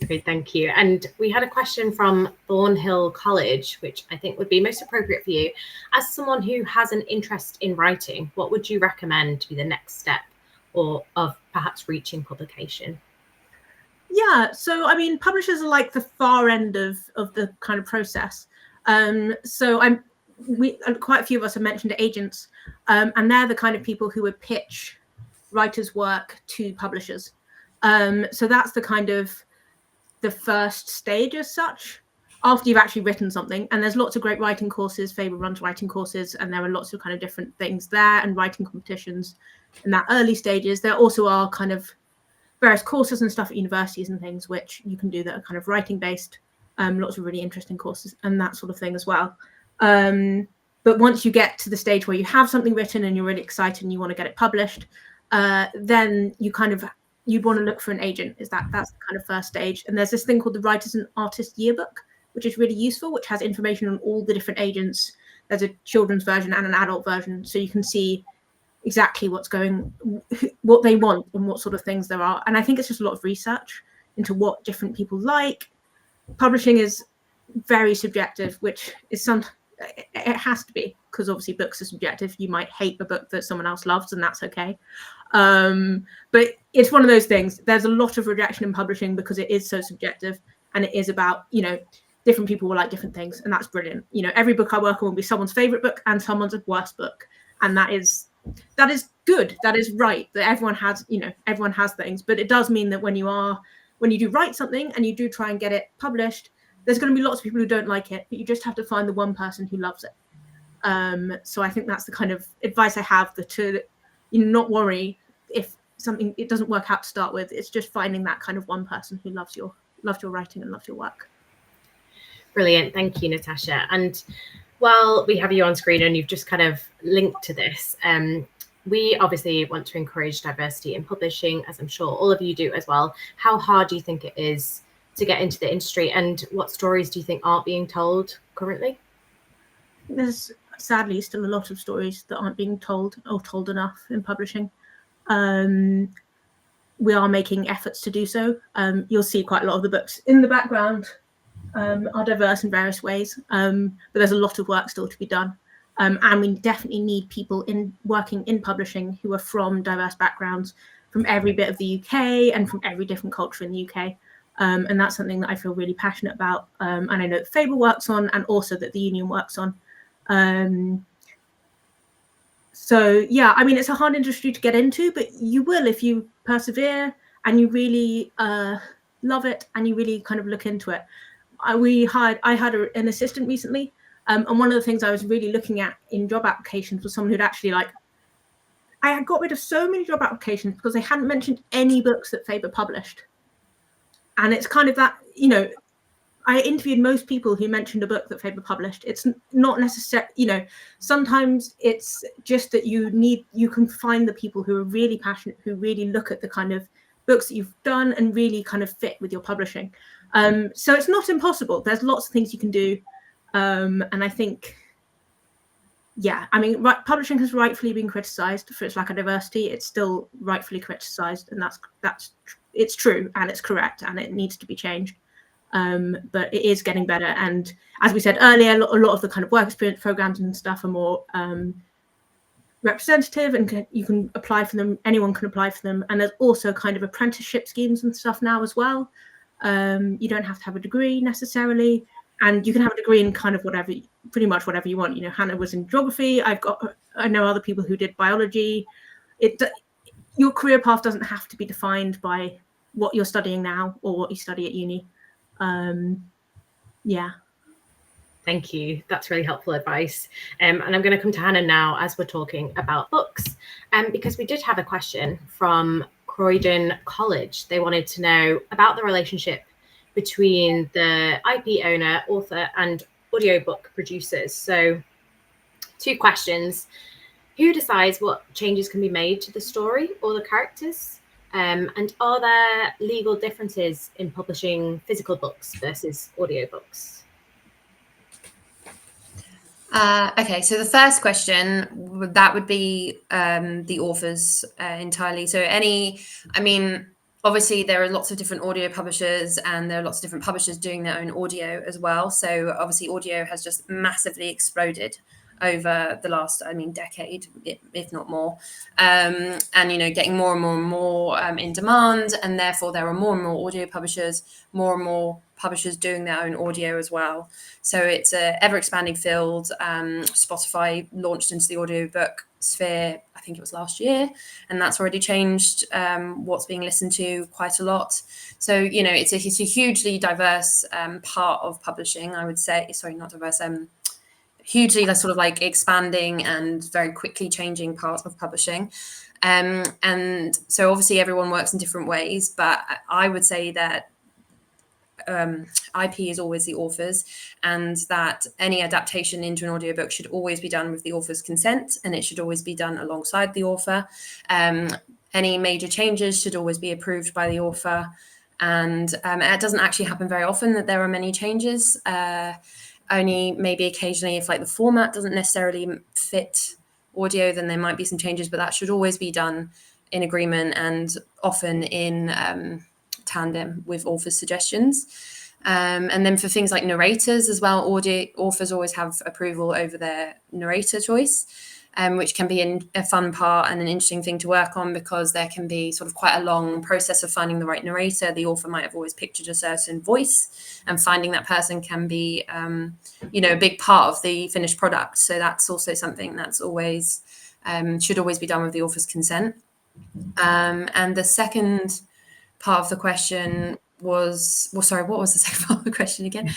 Okay, thank you. And we had a question from Thornhill College, which I think would be most appropriate for you. As someone who has an interest in writing, what would you recommend to be the next step, or of perhaps reaching publication? Yeah, so I mean, publishers are like the far end of the kind of process. So quite a few of us have mentioned agents, and they're the kind of people who would pitch writers' work to publishers. So that's the kind of the first stage as such, after you've actually written something. And there's lots of great writing courses. Faber runs writing courses, and there are lots of kind of different things there, and writing competitions in that early stages. There also are kind of various courses and stuff at universities and things which you can do that are kind of writing based, lots of really interesting courses and that sort of thing as well. But once you get to the stage where you have something written and you're really excited and you want to get it published, then you'd want to look for an agent. That's the kind of first stage. And there's this thing called the Writers and Artists Yearbook, which is really useful, which has information on all the different agents. There's a children's version and an adult version, so you can see exactly what they want and what sort of things there are. And I think it's just a lot of research into what different people like. Publishing is very subjective, which is it has to be, because obviously books are subjective. You might hate a book that someone else loves, and that's okay. But it's one of those things. There's a lot of rejection in publishing because it is so subjective, and it is about, you know, different people will like different things, and that's brilliant. You know, every book I work on will be someone's favorite book and someone's worst book, and that is good. That is right. That everyone has things, but it does mean that when you do write something and you do try and get it published, there's going to be lots of people who don't like it, but you just have to find the one person who loves it. So I think that's the kind of advice I have, to not worry if it doesn't work out to start with. It's just finding that kind of one person who loves your writing and loves your work. Brilliant. Thank you, Natasha. And while we have you on screen and you've just kind of linked to this, we obviously want to encourage diversity in publishing, as I'm sure all of you do as well. How hard do you think it is to get into the industry, and what stories do you think aren't being told currently? There's sadly still a lot of stories that aren't being told or told enough in publishing. We are making efforts to do so. You'll see quite a lot of the books in the background are diverse in various ways, but there's a lot of work still to be done. And we definitely need people working in publishing who are from diverse backgrounds, from every bit of the UK and from every different culture in the UK. And that's something that I feel really passionate about. And I know that Faber works on, and also that the union works on. So yeah, I mean, it's a hard industry to get into, but you will if you persevere and you really love it and you really kind of look into it. I had an assistant recently, and one of the things I was really looking at in job applications was someone who'd actually I had got rid of so many job applications because they hadn't mentioned any books that Faber published. And it's kind of that, you know, I interviewed most people who mentioned a book that Faber published. It's not necessary, you know, sometimes it's just that you can find the people who are really passionate, who really look at the kind of books that you've done and really kind of fit with your publishing. So it's not impossible. There's lots of things you can do. And I think, yeah, I mean, publishing has rightfully been criticised for its lack of diversity. It's still rightfully criticised, and it's true and it's correct and it needs to be changed. But it is getting better. And as we said earlier, a lot of the kind of work experience programs and stuff are more representative, and you can apply for them. Anyone can apply for them. And there's also kind of apprenticeship schemes and stuff now as well. You don't have to have a degree necessarily, and you can have a degree in kind of pretty much whatever you want. You know, Hannah was in geography. I know other people who did biology. Your career path doesn't have to be defined by what you're studying now or what you study at uni. Yeah. Thank you. That's really helpful advice. And I'm going to come to Hannah now as we're talking about books, because we did have a question from Croydon College. They wanted to know about the relationship between the IP owner, author, and audiobook producers. So 2 questions. Who decides what changes can be made to the story or the characters? And are there legal differences in publishing physical books versus audiobooks? Okay, so the first question, that would be the authors entirely. So obviously there are lots of different audio publishers and there are lots of different publishers doing their own audio as well. So obviously audio has just massively exploded over the last, decade, if not more. And, getting more and more and more in demand. And therefore there are more and more audio publishers, more and more publishers doing their own audio as well. So it's an ever expanding field. Spotify launched into the audiobook sphere, I think it was last year, and that's already changed what's being listened to quite a lot. So, it's a hugely diverse part of publishing, I would say. Sorry, not diverse, hugely sort of expanding and very quickly changing part of publishing. And so obviously everyone works in different ways, but I would say that IP is always the author's, and that any adaptation into an audiobook should always be done with the author's consent, and it should always be done alongside the author. Any major changes should always be approved by the author, and it doesn't actually happen very often that there are many changes. Only maybe occasionally if the format doesn't necessarily fit audio, then there might be some changes, but that should always be done in agreement and often in tandem with authors' suggestions. And then for things like narrators as well, authors always have approval over their narrator choice, which can be a fun part and an interesting thing to work on, because there can be sort of quite a long process of finding the right narrator. The author might have always pictured a certain voice, and finding that person can be, a big part of the finished product. So that's also something that's always should always be done with the author's consent. And the second part of the question was, sorry, what was the second part of the question again?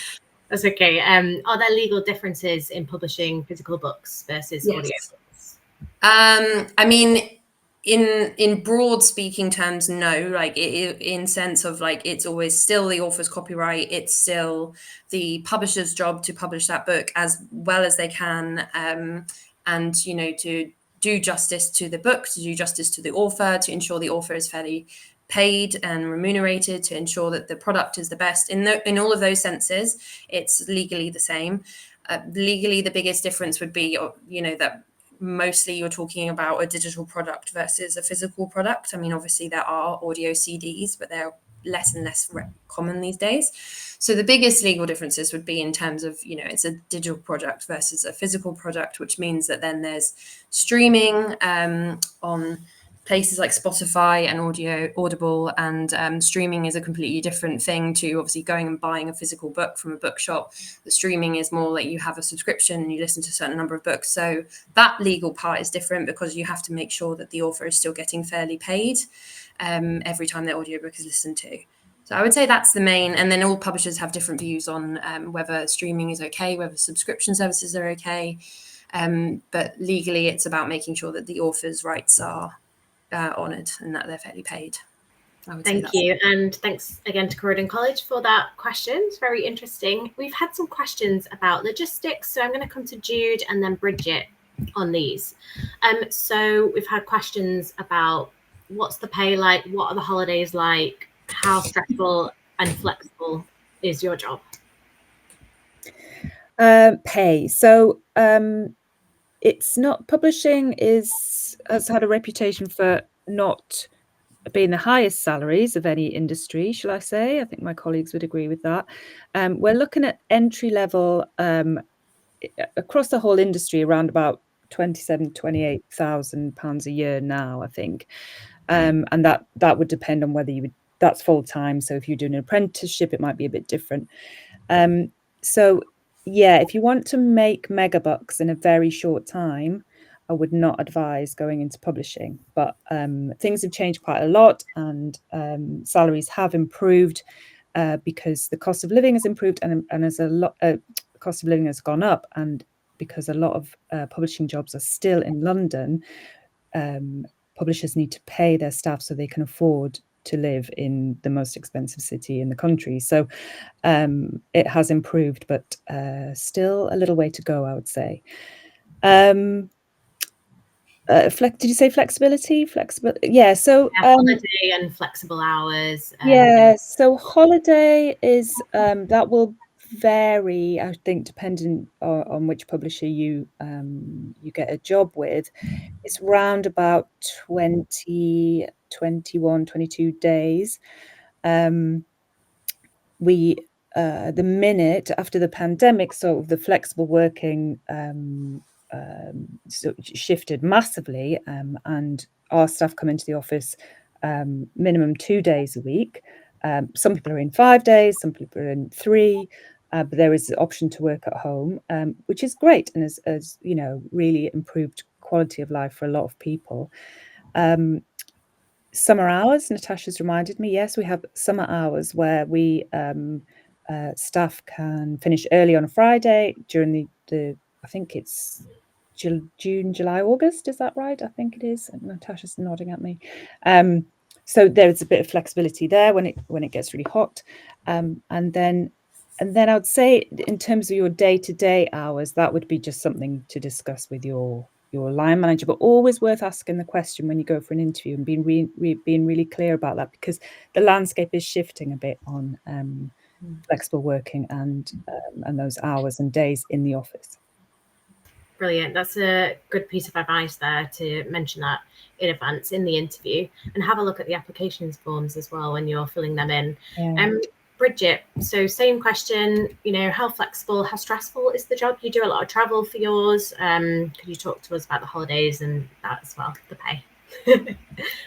That's okay. Are there legal differences in publishing physical books versus audiobooks? in broad speaking terms, no. Like in sense of like, it's always still the author's copyright. It's still the publisher's job to publish that book as well as they can, and you know, to do justice to the book, to do justice to the author, to ensure the author is fairly paid and remunerated, to ensure that the product is the best. In all of those senses, it's legally the same. Legally, the biggest difference would be, you know, that mostly you're talking about a digital product versus a physical product. I mean, obviously there are audio CDs, but they're less and less common these days. So the biggest legal differences would be in terms of, you know, it's a digital product versus a physical product, which means that then there's streaming on places like Spotify and Audible, and streaming is a completely different thing to obviously going and buying a physical book from a bookshop. The streaming is more like you have a subscription and you listen to a certain number of books. So that legal part is different because you have to make sure that the author is still getting fairly paid every time their audiobook is listened to. So I would say that's the main, and then all publishers have different views on whether streaming is okay, whether subscription services are okay. But legally, it's about making sure that the author's rights are honoured and that they're fairly paid. Thank you. And thanks again to Croydon College for that question. It's very interesting. We've had some questions about logistics. So I'm going to come to Jude and then Bridget on these. So we've had questions about what's the pay like? What are the holidays like? How stressful and flexible is your job? Pay. So it's not, publishing has had a reputation for not being the highest salaries of any industry, shall I say. I think my colleagues would agree with that. We're looking at entry level across the whole industry around about £28,000 a year now, I think. And that would depend on whether that's full time. So if you're doing an apprenticeship, it might be a bit different. So yeah, if you want to make mega bucks in a very short time, I would not advise going into publishing. But things have changed quite a lot, and salaries have improved because the cost of living has improved, and as the cost of living has gone up, and because a lot of publishing jobs are still in London, publishers need to pay their staff so they can afford to live in the most expensive city in the country. So it has improved, but still a little way to go, I would say. Did you say flexibility? Yeah. So holiday and flexible hours. Yeah. So holiday is that will vary, I think, depending on which publisher you get a job with. It's round about 20, 21, 22 days. The minute after the pandemic, so the flexible working shifted massively, and our staff come into the office minimum 2 days a week. Some people are in 5 days, some people are in 3, but there is the option to work at home, which is great, and has you know, really improved quality of life for a lot of people. Summer hours, Natasha's reminded me, yes, we have summer hours where we staff can finish early on a Friday during the I think it's June, July, August. Is that right? I think it is. Natasha's nodding at me. So there's a bit of flexibility there when it gets really hot, and then I would say in terms of your day-to-day hours, that would be just something to discuss with your line manager, but always worth asking the question when you go for an interview and being really clear about that, because the landscape is shifting a bit on flexible working and those hours and days in the office. Brilliant. That's a good piece of advice there, to mention that in advance in the interview, and have a look at the applications forms as well when you're filling them in. Yeah. Bridget, so same question, you know, how flexible, how stressful is the job? You do a lot of travel for yours. Could you talk to us about the holidays and that as well, the pay?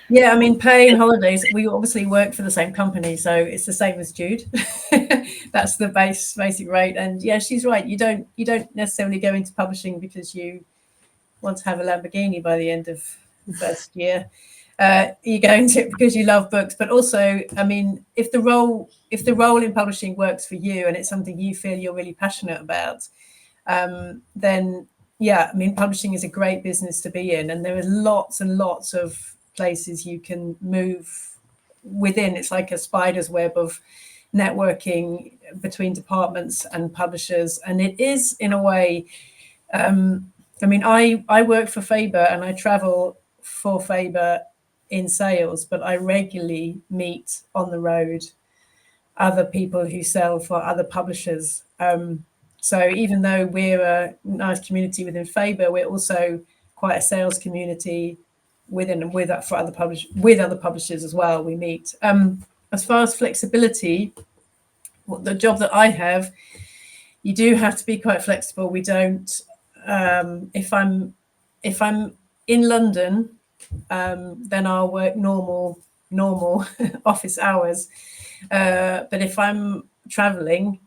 Yeah, I mean, pay and holidays, we obviously work for the same company, so it's the same as Jude. That's the basic rate. And yeah, she's right. You don't necessarily go into publishing because you want to have a Lamborghini by the end of the first year. You go into it because you love books, but also, I mean, if the role in publishing works for you and it's something you feel you're really passionate about, then yeah, I mean, publishing is a great business to be in, and there are lots and lots of places you can move within. It's like a spider's web of networking between departments and publishers. And it is, in a way, I mean, I work for Faber and I travel for Faber in sales, but I regularly meet on the road other people who sell for other publishers. So even though we're a nice community within Faber, we're also quite a sales community within and with other publishers as well. We meet. As far as flexibility, the job that I have, you do have to be quite flexible. We don't. If I'm in London, then I'll work normal office hours. But if I'm traveling,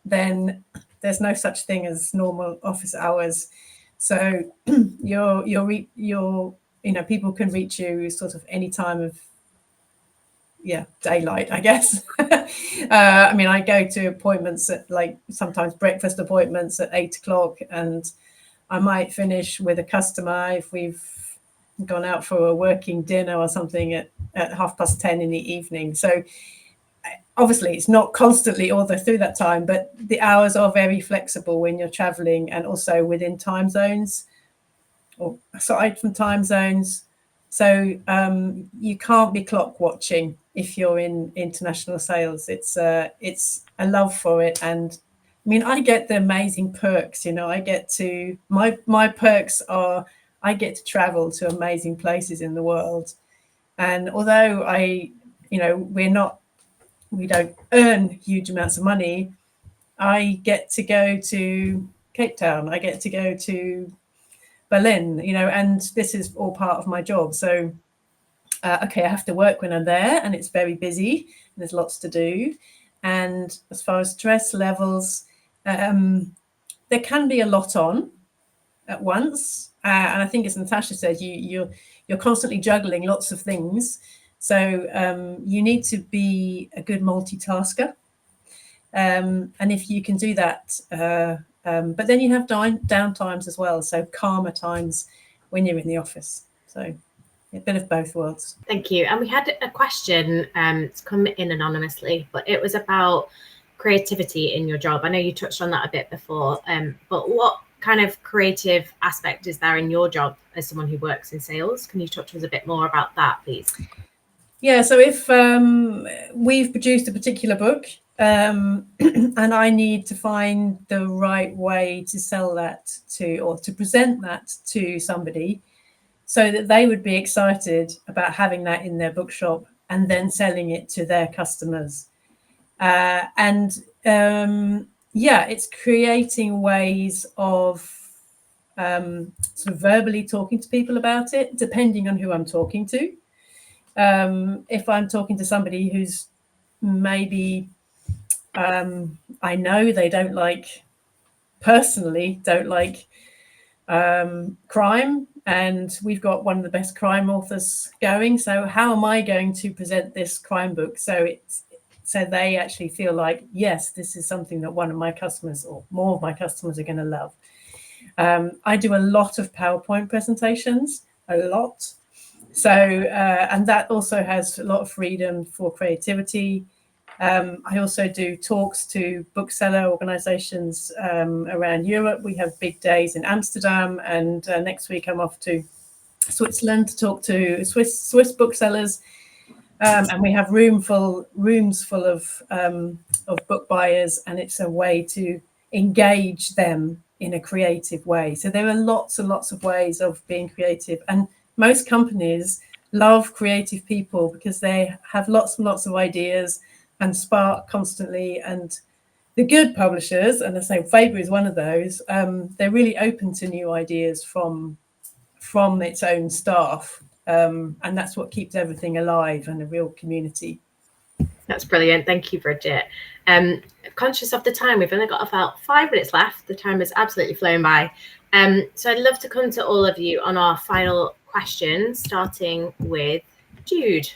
then there's no such thing as normal office hours. So people can reach you sort of any time of daylight, I guess. I mean, I go to appointments at sometimes breakfast appointments at 8 o'clock, and I might finish with a customer if we've gone out for a working dinner or something at 10:30 in the evening. So obviously it's not constantly all through that time, but the hours are very flexible when you're traveling, and also within time zones or aside from time zones. So you can't be clock watching if you're in international sales. It's a love for it. And I mean, I get the amazing perks, I get to, my perks are, I get to travel to amazing places in the world. And although we don't earn huge amounts of money, I get to go to Cape Town, I get to go to Berlin, and this is all part of my job. So, I have to work when I'm there, and it's very busy, and there's lots to do. And as far as stress levels, there can be a lot on at once. And I think, as Natasha said, you're constantly juggling lots of things. So you need to be a good multitasker. And if you can do that, but then you have down times as well. So calmer times when you're in the office. So a bit of both worlds. Thank you. And we had a question to come in anonymously, but it was about creativity in your job. I know you touched on that a bit before, but what kind of creative aspect is there in your job as someone who works in sales? Can you talk to us a bit more about that, please? Yeah, so if we've produced a particular book and I need to find the right way to sell that or to present that to somebody so that they would be excited about having that in their bookshop and then selling it to their customers. It's creating ways of sort of verbally talking to people about it, depending on who I'm talking to. If I'm talking to somebody who's maybe I know they don't like crime, and we've got one of the best crime authors going. So how am I going to present this crime book so they actually feel like, yes, this is something that one of my customers or more of my customers are going to love. I do a lot of PowerPoint presentations, a lot. So, and that also has a lot of freedom for creativity. I also do talks to bookseller organizations around Europe. We have big days in Amsterdam, and next week I'm off to Switzerland to talk to Swiss booksellers. And we have rooms full of book buyers, and it's a way to engage them in a creative way. So there are lots and lots of ways of being creative, and most companies love creative people because they have lots and lots of ideas and spark constantly. And the good publishers, and I say Faber is one of those, they're really open to new ideas from its own staff. And that's what keeps everything alive and a real community. That's brilliant. Thank you, Bridget. Conscious of the time, we've only got about 5 minutes left. The time has absolutely flown by. So I'd love to come to all of you on our final question, starting with Jude.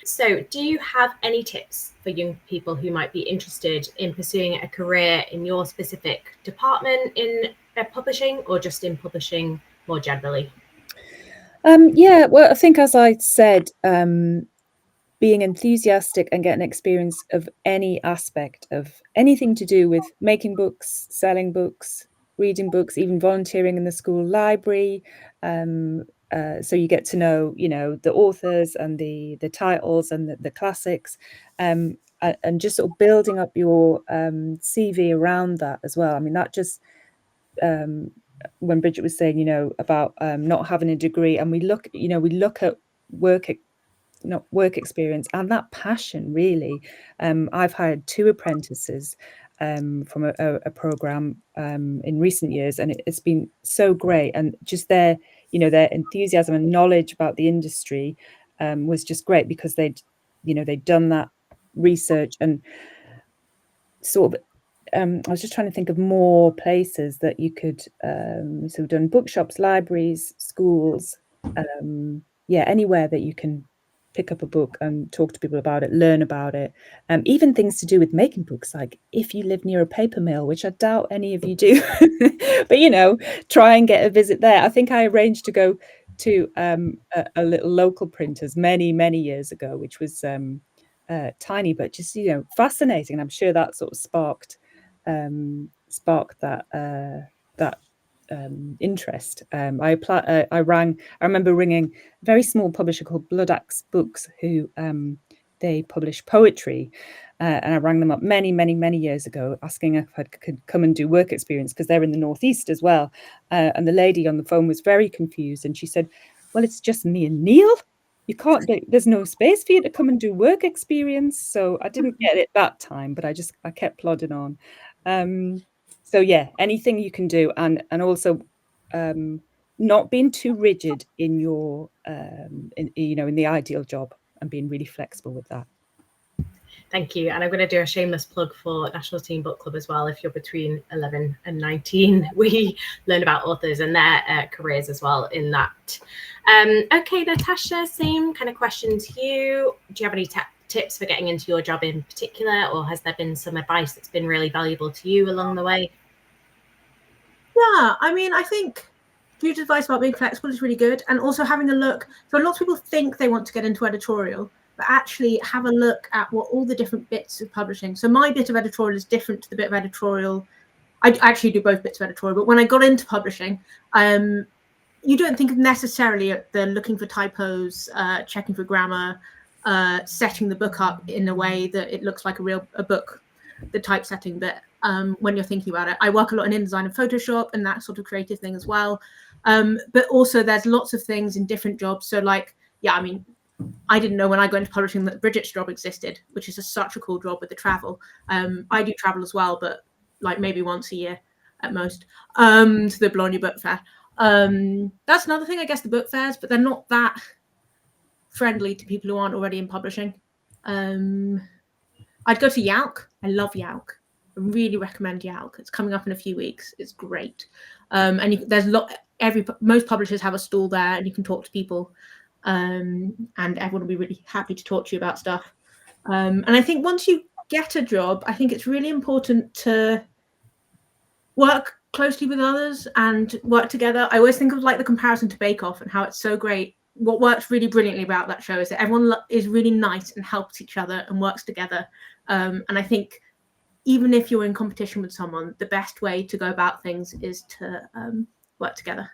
So do you have any tips for young people who might be interested in pursuing a career in your specific department in publishing, or just in publishing more generally? Yeah, well, I think, as I said, being enthusiastic and getting experience of any aspect of anything to do with making books, selling books, reading books, even volunteering in the school library. So you get to know, the authors and the titles and the classics, and just sort of building up your CV around that as well. I mean, that just when Bridget was saying, about not having a degree, and we look at work experience and that passion, really. I've hired 2 apprentices from a program in recent years, and it's been so great. And just their enthusiasm and knowledge about the industry was just great, because they'd done that research and sort of I was just trying to think of more places that you could so we've done bookshops, libraries, schools, anywhere that you can pick up a book and talk to people about it, learn about it. Even things to do with making books, like if you live near a paper mill, which I doubt any of you do, but try and get a visit there. I think I arranged to go to a little local printers many years ago, which was tiny, but just fascinating. And I'm sure that sort of sparked that interest. I remember ringing a very small publisher called Blood Axe Books, who they publish poetry, and I rang them up many years ago, asking if I could come and do work experience, because they're in the Northeast as well. And the lady on the phone was very confused, and she said, "Well, it's just me and Neil. You can't there's no space for you to come and do work experience." So I didn't get it that time, but I kept plodding on. So yeah, anything you can do, and also not being too rigid in your in the ideal job, and being really flexible with that. Thank you. And I'm going to do a shameless plug for National Teen Book Club as well. If you're between 11 and 19, we learn about authors and their careers as well in that. Okay, Natasha, same kind of question to you. Do you have any tips for getting into your job in particular, or has there been some advice that's been really valuable to you along the way? Yeah, I mean, I think Jude's advice about being flexible is really good, and also having a look. So lots of people think they want to get into editorial, but actually have a look at what all the different bits of publishing. So my bit of editorial is different to the bit of editorial. I actually do both bits of editorial, but when I got into publishing, you don't think of necessarily the looking for typos, checking for grammar, setting the book up in a way that it looks like a book, the typesetting bit. When you're thinking about it, I work a lot in InDesign and Photoshop and that sort of creative thing as well. But also there's lots of things in different jobs. So like, yeah, I mean, I didn't know when I got into publishing that Bridget's job existed, which is such a cool job with the travel. I do travel as well, but like maybe once a year at most, to the Bologna Book Fair. That's another thing, I guess, the book fairs, but they're not that friendly to people who aren't already in publishing. I'd go to Yalc. I love Yalc. I really recommend Yalc. It's coming up in a few weeks. It's great. And there's most publishers have a stall there, and you can talk to people, and everyone will be really happy to talk to you about stuff. And I think once you get a job, I think it's really important to work closely with others and work together. I always think of like the comparison to Bake Off and how it's so great. What works really brilliantly about that show is that everyone is really nice and helps each other and works together. And I think even if you're in competition with someone, the best way to go about things is to work together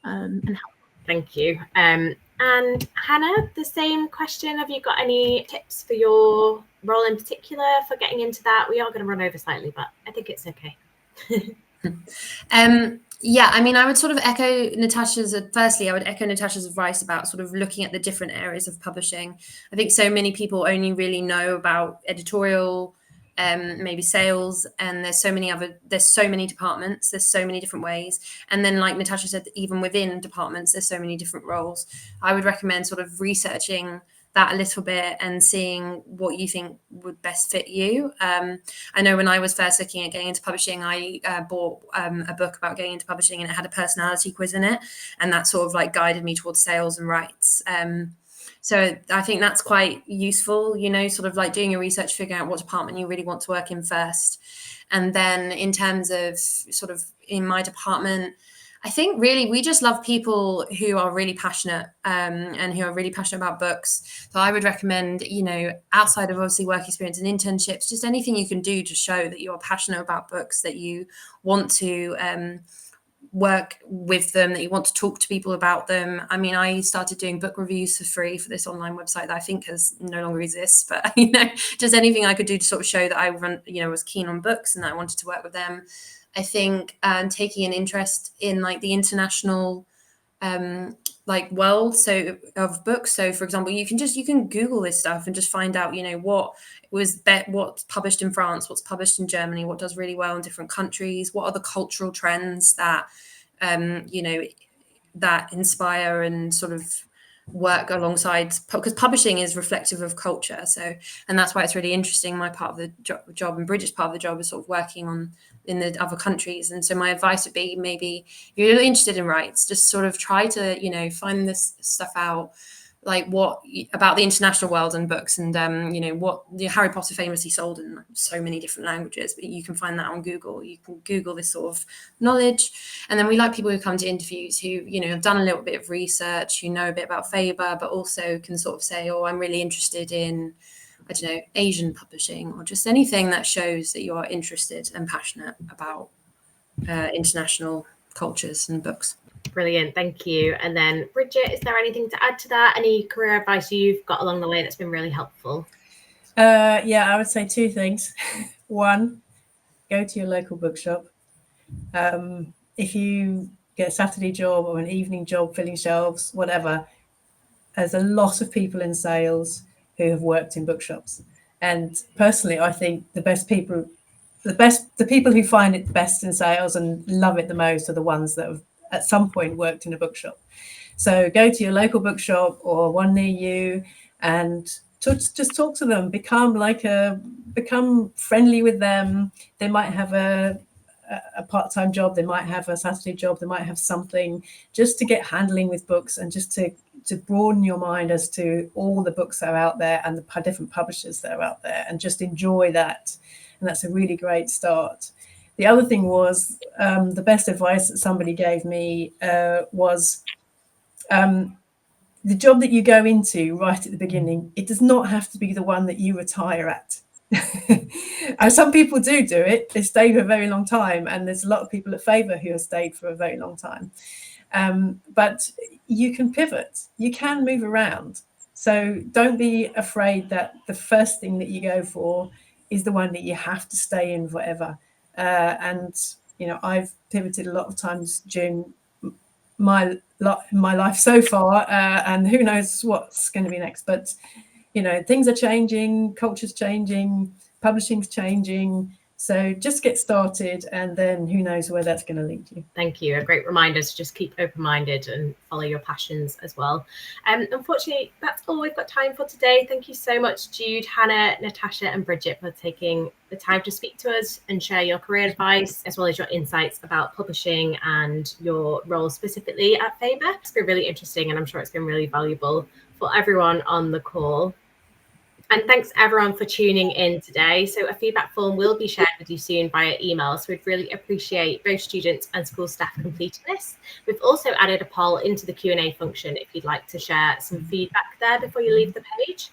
and help. Thank you. And Hannah, the same question. Have you got any tips for your role in particular for getting into that? We are going to run over slightly, but I think it's okay. Yeah, I mean, I would sort of echo Natasha's advice about sort of looking at the different areas of publishing. I think so many people only really know about editorial, maybe sales, and there's so many departments, there's so many different ways. And then like Natasha said, even within departments, there's so many different roles. I would recommend sort of researching that a little bit and seeing what you think would best fit you. I know when I was first looking at getting into publishing, I bought a book about getting into publishing, and it had a personality quiz in it, and that sort of like guided me towards sales and rights. So I think that's quite useful, sort of like doing your research, figuring out what department you really want to work in first. And then in terms of sort of in my department, I think really we just love people who are really passionate and who are really passionate about books. So I would recommend, you know, outside of obviously work experience and internships, just anything you can do to show that you are passionate about books, that you want to work with them, that you want to talk to people about them. I mean, I started doing book reviews for free for this online website that I think has no longer exists, but you know, just anything I could do to sort of show that I was keen on books and that I wanted to work with them. I think taking an interest in like the international like world of books. So for example, you can Google this stuff and just find out, you know, what's published in France, what's published in Germany, what does really well in different countries, what are the cultural trends that you know, that inspire and sort of work alongside, because publishing is reflective of culture. So, and that's why it's really interesting. My part of the job and Bridget's part of the job is sort of working in the other countries. And so my advice would be, maybe if you're really interested in rights, just sort of try to, you know, find this stuff out, like what about the international world and books, and you know, what Harry Potter famously sold in so many different languages, but you can find that on Google. You can Google this sort of knowledge. And then we like people who come to interviews who, you know, have done a little bit of research, who know a bit about Faber, but also can sort of say, oh, I'm really interested in, I don't know, Asian publishing, or just anything that shows that you are interested and passionate about international cultures and books. Brilliant, thank you. And then Bridget, is there anything to add to that? Any career advice you've got along the way that's been really helpful? Yeah, I would say two things. One, go to your local bookshop. If you get a Saturday job or an evening job filling shelves, whatever, there's a lot of people in sales who have worked in bookshops. And personally, I think the people who find it best in sales and love it the most are the ones that have at some point worked in a bookshop. So go to your local bookshop or one near you and just talk to them, become friendly with them. They might have a part-time job, they might have a Saturday job, they might have something, just to get handling with books and just to broaden your mind as to all the books that are out there and the different publishers that are out there, and just enjoy that. And that's a really great start. The other thing was, the best advice that somebody gave me was, the job that you go into right at the beginning, it does not have to be the one that you retire at. And some people do it. They stay for a very long time. And there's a lot of people at Faber who have stayed for a very long time. But you can pivot. You can move around. So don't be afraid that the first thing that you go for is the one that you have to stay in forever. And, you know, I've pivoted a lot of times during my life so far, and who knows what's going to be next. But, you know, things are changing, culture's changing, publishing's changing. So just get started, and then who knows where that's going to lead you. Thank you. A great reminder to just keep open-minded and follow your passions as well. Unfortunately, that's all we've got time for today. Thank you so much, Jude, Hannah, Natasha, and Bridget, for taking the time to speak to us and share your career advice, as well as your insights about publishing and your role specifically at Faber. It's been really interesting, and I'm sure it's been really valuable for everyone on the call. And thanks everyone for tuning in today. So a feedback form will be shared with you soon via email. So we'd really appreciate both students and school staff completing this. We've also added a poll into the Q&A function if you'd like to share some feedback there before you leave the page.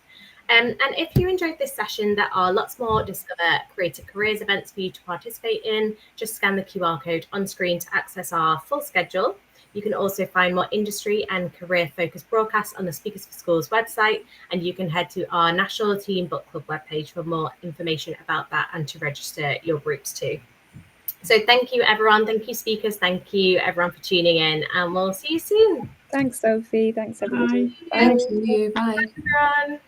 And if you enjoyed this session, there are lots more Discover Creative Careers events for you to participate in. Just scan the QR code on screen to access our full schedule. You can also find more industry and career-focused broadcasts on the Speakers for Schools website, and you can head to our National Teen Book Club webpage for more information about that and to register your groups too. So thank you, everyone. Thank you, speakers. Thank you, everyone, for tuning in, and we'll see you soon. Thanks, Sophie. Thanks, everybody. Bye. Thank you. Bye. Bye, everyone.